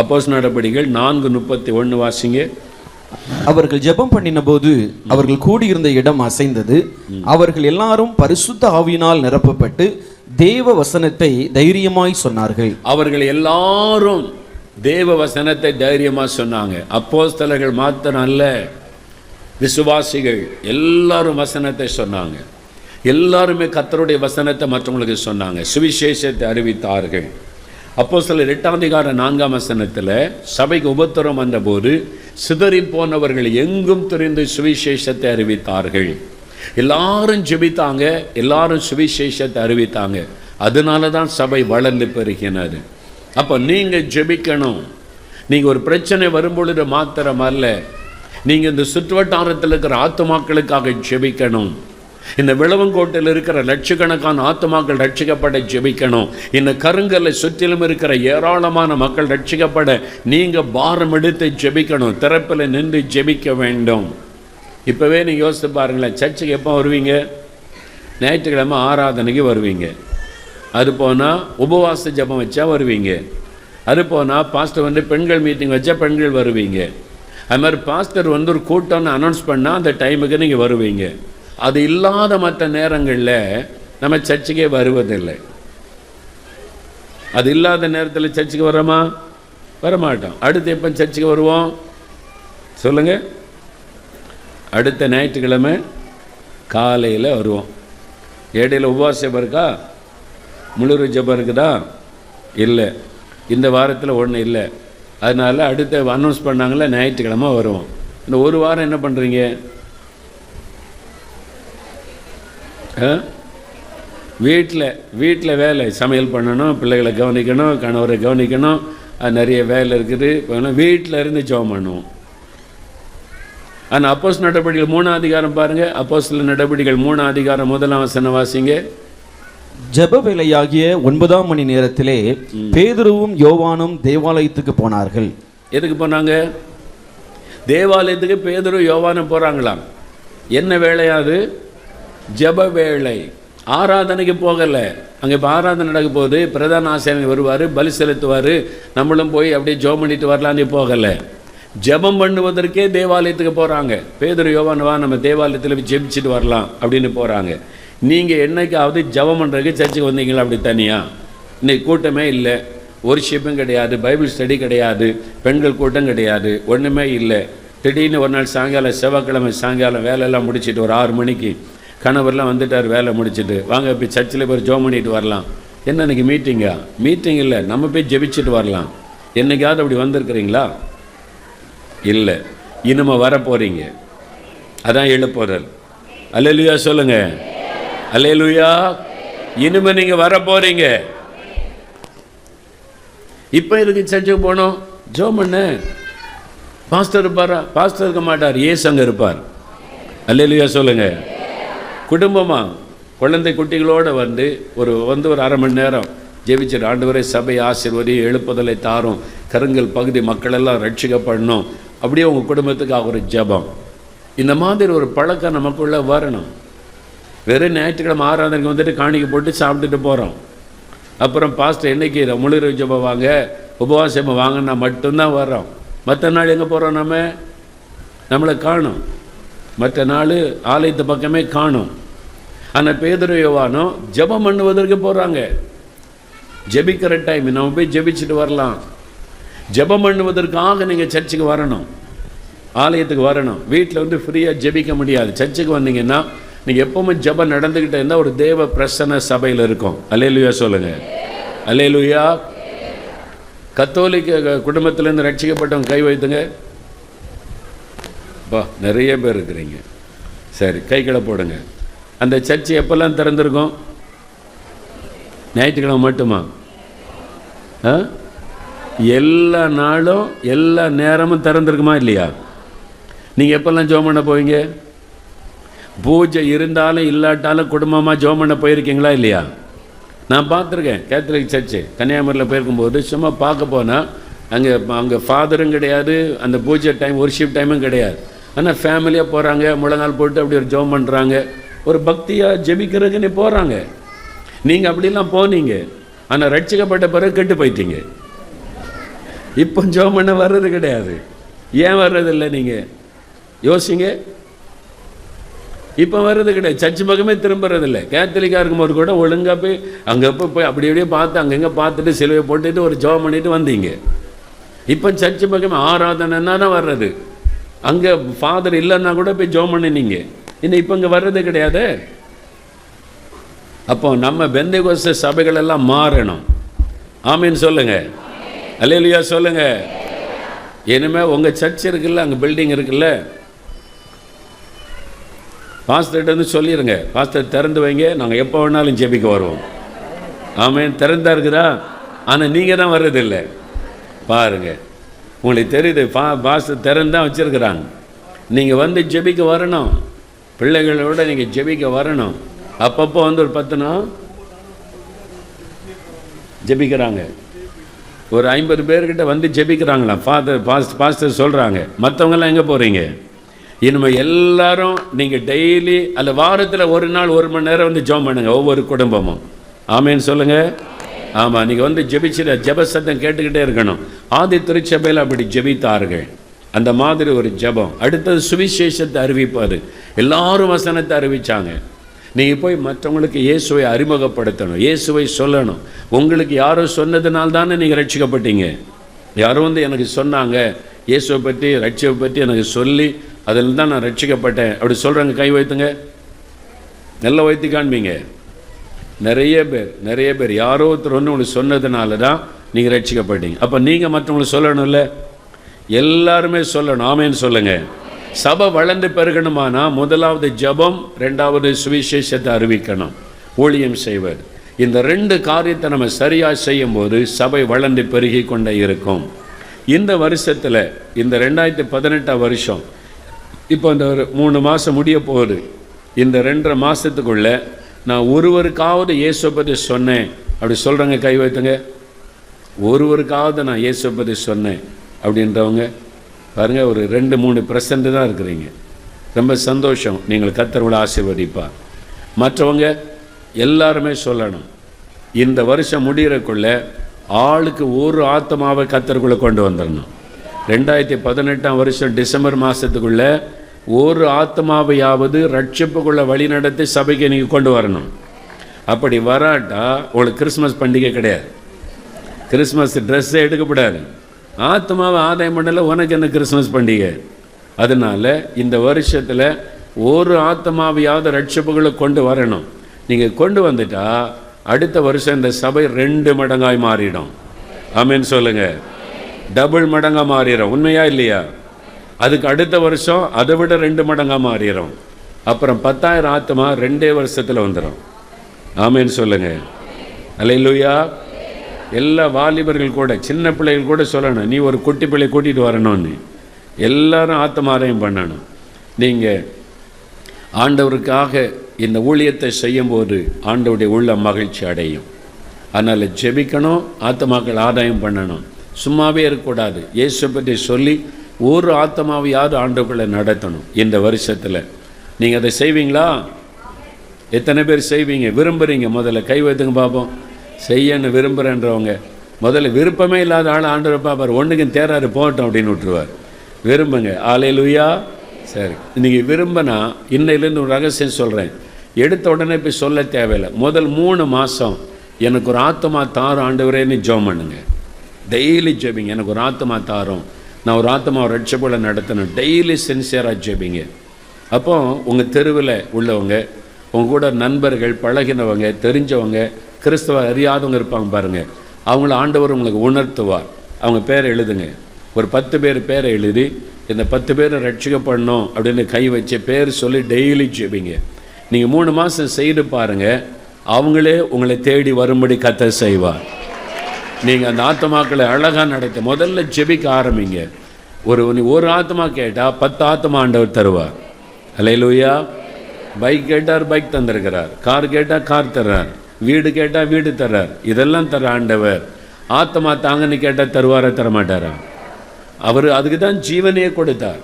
S1: அப்போஸ் நடபடிகள் 4:31 வாசிங்க.
S2: அவர்கள் ஜெபம் பண்ணின போது அவர்கள் கூடியிருந்த இடம் அசைந்தது. அவர்கள் எல்லாரும் பரிசுத்த ஆவியினால் நிரப்பப்பட்டு தேவ வசனத்தை தைரியமாய் சொன்னார்கள். அவர்கள் எல்லாரும் தேவ வசனத்தை தைரியமாக சொன்னாங்க. அப்போஸ்தலர்கள் மாத்திரம் அல்ல, விசுவாசிகள் எல்லாரும் வசனத்தை சொன்னாங்க. எல்லாருமே கர்த்தருடைய வசனத்தை மற்றவங்களுக்கு சொன்னாங்க, சுவிசேஷத்தை அறிவித்தார்கள். அப்போஸ்தலர் 8:4 சபைக்கு உபத்திரம் வந்தபோது சிதறி போனவர்கள் எங்கும் திரிந்து சுவிசேஷத்தை அறிவித்தார்கள். எல்லாரும் ஜெபித்தாங்க, எல்லாரும் சுவிசேஷத்தை அறிவித்தாங்க. அதனால தான் சபை வளர்ந்து பெருகினது. அப்போ நீங்கள் ஜெபிக்கணும். நீங்கள் ஒரு பிரச்சனை வரும்பொழுது மாத்திரம் அல்ல, நீங்கள் இந்த சுற்றுவட்டாரத்தில் இருக்கிற ஆத்துமாக்களுக்காக ஜெபிக்கணும். இந்த விளவங்கோட்டில் இருக்கிற லட்சக்கணக்கான ஆத்துமாக்கள் ரட்சிக்கப்பட ஜெபிக்கணும். இந்த கருங்கல்லை சுற்றிலும் இருக்கிற ஏராளமான மக்கள் ரட்சிக்கப்பட நீங்கள் பாரம் எடுத்து ஜெபிக்கணும். திறப்பில் நின்று ஜெபிக்க வேண்டும். இப்போவே நீங்கள் யோசித்து பாருங்களேன், சர்ச்சுக்கு எப்போ வருவீங்க? ஞாயிற்றுக்கிழமை ஆராதனைக்கு வருவீங்க. அது போனால் உபவாச ஜெபம் வச்சா வருவீங்க. அது போனால் பாஸ்டர் வந்து பெண்கள் மீட்டிங் வச்சா பெண்கள் வருவீங்க. அது மாதிரி பாஸ்டர் வந்து ஒரு கூட்டம்னு அனௌன்ஸ் பண்ணால் அந்த டைமுக்கு நீங்கள் வருவீங்க.
S1: அது இல்லாத மற்ற நேரங்களில் நம்ம சர்ச்சுக்கே வருவதில்லை. அது இல்லாத நேரத்தில் சர்ச்சுக்கு வரோமா? வரமாட்டோம். அடுத்து எப்போ சர்ச்சுக்கு வருவோம் சொல்லுங்கள்? அடுத்த ஞாயிற்றுக்கிழமை காலையில் வருவோம். இடையில உபவாச ஜெபம் இருக்கா? முழு ஜெபம் இருக்குதா? இல்லை. இந்த வாரத்தில் ஒன்றும் இல்லை. அதனால் அடுத்த அனௌன்ஸ் பண்ணாங்களே ஞாயிற்றுக்கிழமை வருவோம். இந்த ஒரு வாரம் என்ன பண்ணுறீங்க? வீட்டில் வேலை, சமையல் பண்ணணும், பிள்ளைகளை கவனிக்கணும், கணவரை கவனிக்கணும், அது நிறைய வேலை இருக்குது. வீட்டில் இருந்து ஜெபம் பண்ணுவோம். ஆனால் அப்போஸ்தலர் நடவடிக்கைகள் 3ஆம் அதிகாரம் பாருங்கள். அப்போஸ்தலர் நடவடிக்கைகள் 3ஆம் அதிகாரம் 1ஆம் வசனம் வாசிங்க.
S2: ஜெப வேளையாகிய 9ஆம் மணி நேரத்திலே பேதுருவும் யோவானும் தேவாலயத்துக்கு போனார்கள்.
S1: எதுக்கு போனாங்க? தேவாலயத்துக்கு பேதுரு யோவானும் போகிறாங்களாம். என்ன வேலையாது? ஜெப வேளை. ஆராதனைக்கு போகலை. அங்கே இப்போ ஆராதனை நடக்க போகுது. பிரதான ஆசாரியர் வருவார், பலி செலுத்துவார், நம்மளும் போய் அப்படியே ஜெபம் பண்ணிட்டு வரலான்னு போகலை. ஜெபம் பண்ணுவதற்கே தேவாலயத்துக்கு போகிறாங்க. பேதுரு யோவான், வா நம்ம தேவாலயத்தில் ஜெபிச்சுட்டு வரலாம் அப்படின்னு போகிறாங்க. நீங்கள் என்னைக்காவது ஜெபம் பண்ணுறதுக்கு சர்ச்சுக்கு வந்தீங்களா? அப்படி தனியாக இன்றைக்கி கூட்டமே இல்லை. ஒர்ஷிப்பும் கிடையாது, பைபிள் ஸ்டடி கிடையாது, பெண்கள் கூட்டம் கிடையாது, ஒன்றுமே இல்லை. திடீர்னு ஒரு நாள் சாயங்காலம், செவ்வாய்க்கிழமை சாயங்காலம் வேலையெல்லாம் முடிச்சுட்டு ஒரு 6 மணிக்கு கணவர்லாம் வந்துட்டார் வேலை முடிச்சுட்டு, வாங்க போய் சர்ச்சில் போய் ஜெபம் பண்ணிட்டு வரலாம். என்ன இன்றைக்கி மீட்டிங்கா? மீட்டிங் இல்லை, நம்ம போய் ஜெபிச்சுட்டு வரலாம். என்னைக்காவது அப்படி வந்திருக்கிறீங்களா? இல்லை. இனிமே வரப்போகிறீங்க. அதான் எழுப்புதல். அல்லேலூயா சொல்லுங்கள். அல்லேலூயா. இனிமே நீங்கள் வரப்போகிறீங்க. இப்போ இருக்கு சர்ச்சுக்கு போனோம், ஜெபம் பண்ண. பாஸ்டர் இருப்பாரா? பாஸ்டர் இருக்க மாட்டார், ஏசு அங்கே இருப்பார். அல்லேலூயா சொல்லுங்கள். குடும்பமாக குழந்தை குட்டிகளோடு வந்து ஒரு 1/2 மணி நேரம் ஜெபிச்சுட்டு, ஆண்டவரே சபை ஆசீர்வதி, எழுப்புதலை தாரும், கருங்கல் பகுதி மக்களெல்லாம் ரட்சிக்கப்படணும், அப்படியே உங்கள் குடும்பத்துக்காக ஒரு ஜெபம். இந்த மாதிரி ஒரு பழக்கம் நமக்குள்ளே வரணும். வெறும் ஞாயிற்றுக்கிழமை ஆராதனைக்கு வந்துட்டு காணிக்கை போட்டு சாப்பிட்டுட்டு போகிறோம். அப்புறம் பாஸ்டர் என்னைக்கு முழு ஜெபம் வாங்க, உபவாசம் வாங்கினா மட்டும்தான் வர்றோம். மற்ற நாள் எங்கே போகிறோம்? நம்மளை காணும். மற்ற நாள் ஆலயத்து பக்கமே காணும். ஆனால் பேதுரு யோவானும் ஜெபம் பண்ணுவதற்கு போகிறாங்க. ஜெபிக்கிற டைம் நம்ம போய் ஜெபிச்சுட்டு வரலாம். ஜெபம் பண்ணுவதற்காக நீங்கள் சர்ச்சுக்கு வரணும், ஆலயத்துக்கு வரணும். வீட்டில் வந்து ஃப்ரீயாக ஜெபிக்க முடியாது. சர்ச்சுக்கு வந்தீங்கன்னா நீங்கள் எப்போவுமே ஜெபம் நடந்துக்கிட்டே இருந்தால் ஒரு தேவ பிரசன்ன சபையில் இருக்கும். அல்லேலூயா சொல்லுங்கள். அல்லேலூயா. கத்தோலிக்க குடும்பத்திலேருந்து ரட்சிக்கப்பட்டவங்க கை வைத்துங்க. நிறைய பேர் இருக்கிறீங்க. சரி, கைகளை போடுங்க. அந்த சர்ச்சு எப்போல்லாம் திறந்துருக்கும்? ஞாயிற்றுக்கிழமை மட்டுமா? எல்லா நாளும் எல்லா நேரமும் திறந்துருக்குமா இல்லையா? நீங்கள் எப்போல்லாம் ஜெபம் பண்ண போவீங்க? பூஜை இருந்தாலும் இல்லாட்டாலும் குடும்பமாக ஜெபம் பண்ண போயிருக்கீங்களா இல்லையா? நான் பார்த்துருக்கேன். கேத்தலிக் சர்ச்சு கன்னியாகுமரியில் போயிருக்கும்போது சும்மா பார்க்க போனால் அங்கே ஃபாதரும் கிடையாது, அந்த பூஜை டைம் ஒர்ஷிப் டைமும் கிடையாது. ஆனால் ஃபேமிலியாக போகிறாங்க, முழங்கால் போட்டு அப்படி ஒரு ஜெபம் பண்ணுறாங்க, ஒரு பக்தியாக ஜெபிக்கிறதுக்குன்னு போகிறாங்க. நீங்கள் அப்படிலாம் போனீங்க, ஆனால் ரட்சிக்கப்பட்ட பிறகு கெட்டு போயிட்டீங்க. இப்போ ஜெபம் பண்ண வர்றது கிடையாது. ஏன் வர்றதில்லை? நீங்கள் யோசிங்க. இப்போ வர்றது கிடையாது. சர்ச்சு பக்கமே திரும்புறதில்லை. கேத்தலிக்காக இருக்கும்போது கூட ஒழுங்காக போய் அங்கே போய் அப்படி அப்படியே பார்த்து அங்கங்கே பார்த்துட்டு சிலுவை போட்டுட்டு ஒரு ஜெபம் பண்ணிட்டு வந்தீங்க. இப்போ சர்ச்சு பக்கமே ஆராதனைன்னா தான் வர்றது. அங்கே ஃபாதர் இல்லைன்னா கூட போய் ஜெபம் பண்ணினீங்க. இன்னும் இப்போ இங்கே வர்றது கிடையாது. அப்போ நம்ம பெந்தேகோஸ்தே சபைகள் எல்லாம் மாறணும். ஆமீன் சொல்லுங்கள். அல்லேலூயா சொல்லுங்கள். இனிமேல் உங்கள் சர்ச் இருக்குல்ல, அங்கே பில்டிங் இருக்குல்ல, பாஸ்டர்கிட்ட வந்து சொல்லிடுங்க, பாஸ்டர் திறந்து வைங்க, நாங்கள் எப்போ வேணாலும் ஜெபிக்க வருவோம். ஆமீன். திறந்தா இருக்குதா? ஆனால் நீங்கள் தான் வர்றதில்லை. பாருங்கள், உங்களுக்கு தெரியுது, பாஸ்டர் திறந்தான் வச்சுருக்குறாங்க. நீங்கள் வந்து ஜெபிக்க வரணும். பிள்ளைகளோட நீங்கள் ஜெபிக்க வரணும். அப்பப்போ வந்து ஒரு 10 நாள் ஜெபிக்கிறாங்க. ஒரு 50 பேர்கிட்ட வந்து ஜெபிக்கிறாங்களாம். பாஸ்டர் சொல்கிறாங்க. மற்றவங்கெல்லாம் எங்கே போகிறீங்க? இனிமேல் எல்லாரும் நீங்கள் டெய்லி அல்ல வாரத்தில் ஒரு நாள் 1 மணி நேரம் வந்து ஜெபம் பண்ணுங்க, ஒவ்வொரு குடும்பமும். ஆமேன்னு சொல்லுங்கள். ஆமாம், நீங்கள் வந்து ஜெபிச்சுட ஜெப சத்தம் கேட்டுக்கிட்டே இருக்கணும். ஆதி திருச்சபையில் அப்படி ஜெபித்தார்கள். அந்த மாதிரி ஒரு ஜெபம். அடுத்தது சுவிசேஷத்தை அறிவிப்பார். எல்லாரும் வசனத்தை அறிவித்தாங்க. நீங்கள் போய் மற்றவங்களுக்கு இயேசுவை அறிமுகப்படுத்தணும், இயேசுவை சொல்லணும். உங்களுக்கு யாரோ சொன்னதுனால தானே நீங்கள் ரட்சிக்கப்பட்டீங்க. யாரோ எனக்கு சொன்னாங்க இயேசுவை பற்றி, ரட்சிப்பை பற்றி எனக்கு சொல்லி அதில் தான் நான் ரட்சிக்கப்பட்டேன் அப்படி சொல்கிறாங்க. கை வைத்துங்க, நல்லா வைத்து காண்பீங்க. நிறைய பேர் யாரோ ஒருத்தர் உங்களுக்கு சொன்னதுனால தான் நீங்கள் ரட்சிக்கப்பட்டீங்க. அப்போ நீங்கள் மற்றவங்களுக்கு சொல்லணும்ல, எல்லாருமே சொல்லணும். ஆமேன்னு சொல்லுங்கள். சபை வளர்ந்து பெருகணுமானா முதலாவது ஜெபம், ரெண்டாவது சுவிசேஷத்தை அறிவிக்கணும், ஊழியம் செய்வது. இந்த 2 காரியத்தை நம்ம சரியாக செய்யும்போது சபை வளர்ந்து பெருகி கொண்டே இருக்கும். இந்த வருஷத்தில், இந்த 2018 வருஷம் இப்போ இந்த ஒரு 3 மாதம் முடிய போகுது. இந்த 2.5 மாதத்துக்குள்ளே நான் ஒருவருக்காவது இயேசுவை பற்றி சொன்னேன் அப்படி சொல்கிறவங்க கை வைத்துங்க. ஒருவருக்காவது நான் இயேசுவை பற்றி சொன்னேன் அப்படின்றவங்க பாருங்கள், ஒரு 2-3% தான் இருக்கிறீங்க. ரொம்ப சந்தோஷம். நீங்கள் கர்த்தர்களை ஆசீர்வதிப்பார். மற்றவங்க எல்லாருமே சொல்லணும். இந்த வருஷம் முடிகிறக்குள்ள ஆளுக்கு ஒரு ஆத்மாவை கர்த்தருக்குள்ளே கொண்டு வந்துடணும். 2018 வருஷம் டிசம்பர் மாதத்துக்குள்ளே ஒரு ஆத்மாவையாவது ரட்சிப்புக்குள்ளே வழி நடத்தி சபைக்கு நீங்கள் கொண்டு வரணும். அப்படி வராட்டா உங்களுக்கு கிறிஸ்மஸ் பண்டிகை கிடையாது, கிறிஸ்மஸ் ட்ரெஸ்ஸே எடுக்கப்படாது. ஆத்மாவை ஆதாயம் பண்ணல, உனக்கு என்ன கிறிஸ்மஸ் பண்டிகை? அதனால் இந்த வருஷத்தில் ஒரு ஆத்மாவையாவது ரட்சிப்புகளை கொண்டு வரணும். நீங்கள் கொண்டு வந்துட்டா அடுத்த வருஷம் இந்த சபை 2 மடங்காய் மாறிடும். ஆமேன்னு சொல்லுங்கள். டபுள் மடங்காக மாறிடும். உண்மையா இல்லையா? அதுக்கு அடுத்த வருஷம் அதை விட 2 மடங்காக மாறிடும். அப்புறம் 10,000 ஆத்மா 2 வருஷத்தில் வந்துடும். ஆமேன்னு சொல்லுங்கள். அல்லேலூயா. எல்லா வாலிபர்கள் கூட, சின்ன பிள்ளைகள் கூட சொல்லணும், நீ ஒரு குட்டி பிள்ளை கூட்டிகிட்டு வரணும்னு. எல்லாரும் ஆத்மாரையும் பண்ணணும். நீங்கள் ஆண்டவருக்காக இந்த ஊழியத்தை செய்யும்போது ஆண்டவருடைய உள்ள மகிழ்ச்சி அடையும். அதனால் ஜெபிக்கணும், ஆத்மாக்கள் ஆதாயம் பண்ணணும். சும்மாவே இருக்கக்கூடாது. இயேசு பற்றி சொல்லி ஒரு ஆத்மாவையாவது ஆண்டவர்களை நடத்தணும். இந்த வருஷத்தில் நீங்கள் அதை செய்வீங்களா? எத்தனை பேர் செய்வீங்க, விரும்புகிறீங்க? முதல்ல கை வைத்துங்க பார்ப்போம். செய்யன்னு விரும்புகிறேன்றவங்க. முதல்ல விருப்பமே இல்லாத ஆள் ஆண்டவர் பார்ப்பார், ஒன்றுக்கும் தேராரு போகட்டும் அப்படின்னு விட்டுருவார். விரும்புங்க. அல்லேலூயா. சரி, நீங்கள் விரும்பினா இன்னையிலேருந்து ஒரு ரகசியம் சொல்கிறேன். எடுத்த உடனே போய் சொல்ல தேவையில்லை. முதல் 3 மாதம் எனக்கு ஒரு ஆத்மா தாரும் ஆண்டவரேன்னு ஜெபம் பண்ணுங்க. டெய்லி ஜெபிங்க. எனக்கு ஒரு ஆத்மா தாரும், நான் ஒரு ஆத்மாவை ரட்சிப்புகளை நடத்தணும். டெய்லி சின்சியராக ஜெபிங்க. அப்போ உங்கள் தெருவில் உள்ளவங்க, உங்கள் கூட நண்பர்கள், பழகினவங்க, தெரிஞ்சவங்க, கிறிஸ்தவ அறியாதவங்க இருப்பாங்க பாருங்கள், அவங்கள ஆண்டவர் உங்களுக்கு உணர்த்துவார். அவங்க பேரை எழுதுங்க. ஒரு 10 பேர் பேரை எழுதி இந்த 10 பேரை ரட்சிக்கப்படணும் அப்படின்னு கை வச்சு பேர் சொல்லி டெய்லி ஜெபிங்க. நீங்கள் 3 மாதம் செய்து பாருங்கள், அவங்களே உங்களை தேடி வரும்படி கர்த்தர் செய்வார். நீங்கள் அந்த ஆத்மாக்களை அழகாக நடத்த முதல்ல ஜெபிக்க ஆரம்பிங்க. ஒரு ஆத்மா கேட்டால் 10 ஆத்மா ஆண்டவர் தருவார். அல்லேலூயா. பைக் கேட்டார், பைக் தந்திருக்கிறார். கார் கேட்டால் கார் தர்றார். வீடு கேட்டால் வீடு தர்றார். இதெல்லாம் தர ஆண்டவர். ஆத்மா தாங்கன்னு கேட்டால் தருவார, தரமாட்டாரா? அவர் அதுக்கு தான் ஜீவனையே கொடுத்தார்.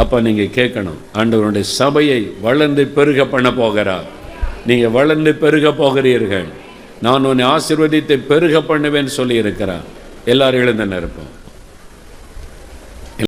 S1: அப்போ நீங்கள் கேட்கணும், ஆண்டவருடைய சபையை வளர்ந்து பெருக பண்ண போகிறார். நீங்கள் வளர்ந்து பெருக போகிறீர்கள். நான் உன்னை ஆசீர்வதித்து பெருக பண்ணுவேன்னு சொல்லி இருக்கிறார். எல்லாரும் எழுந்து நிற்போம்.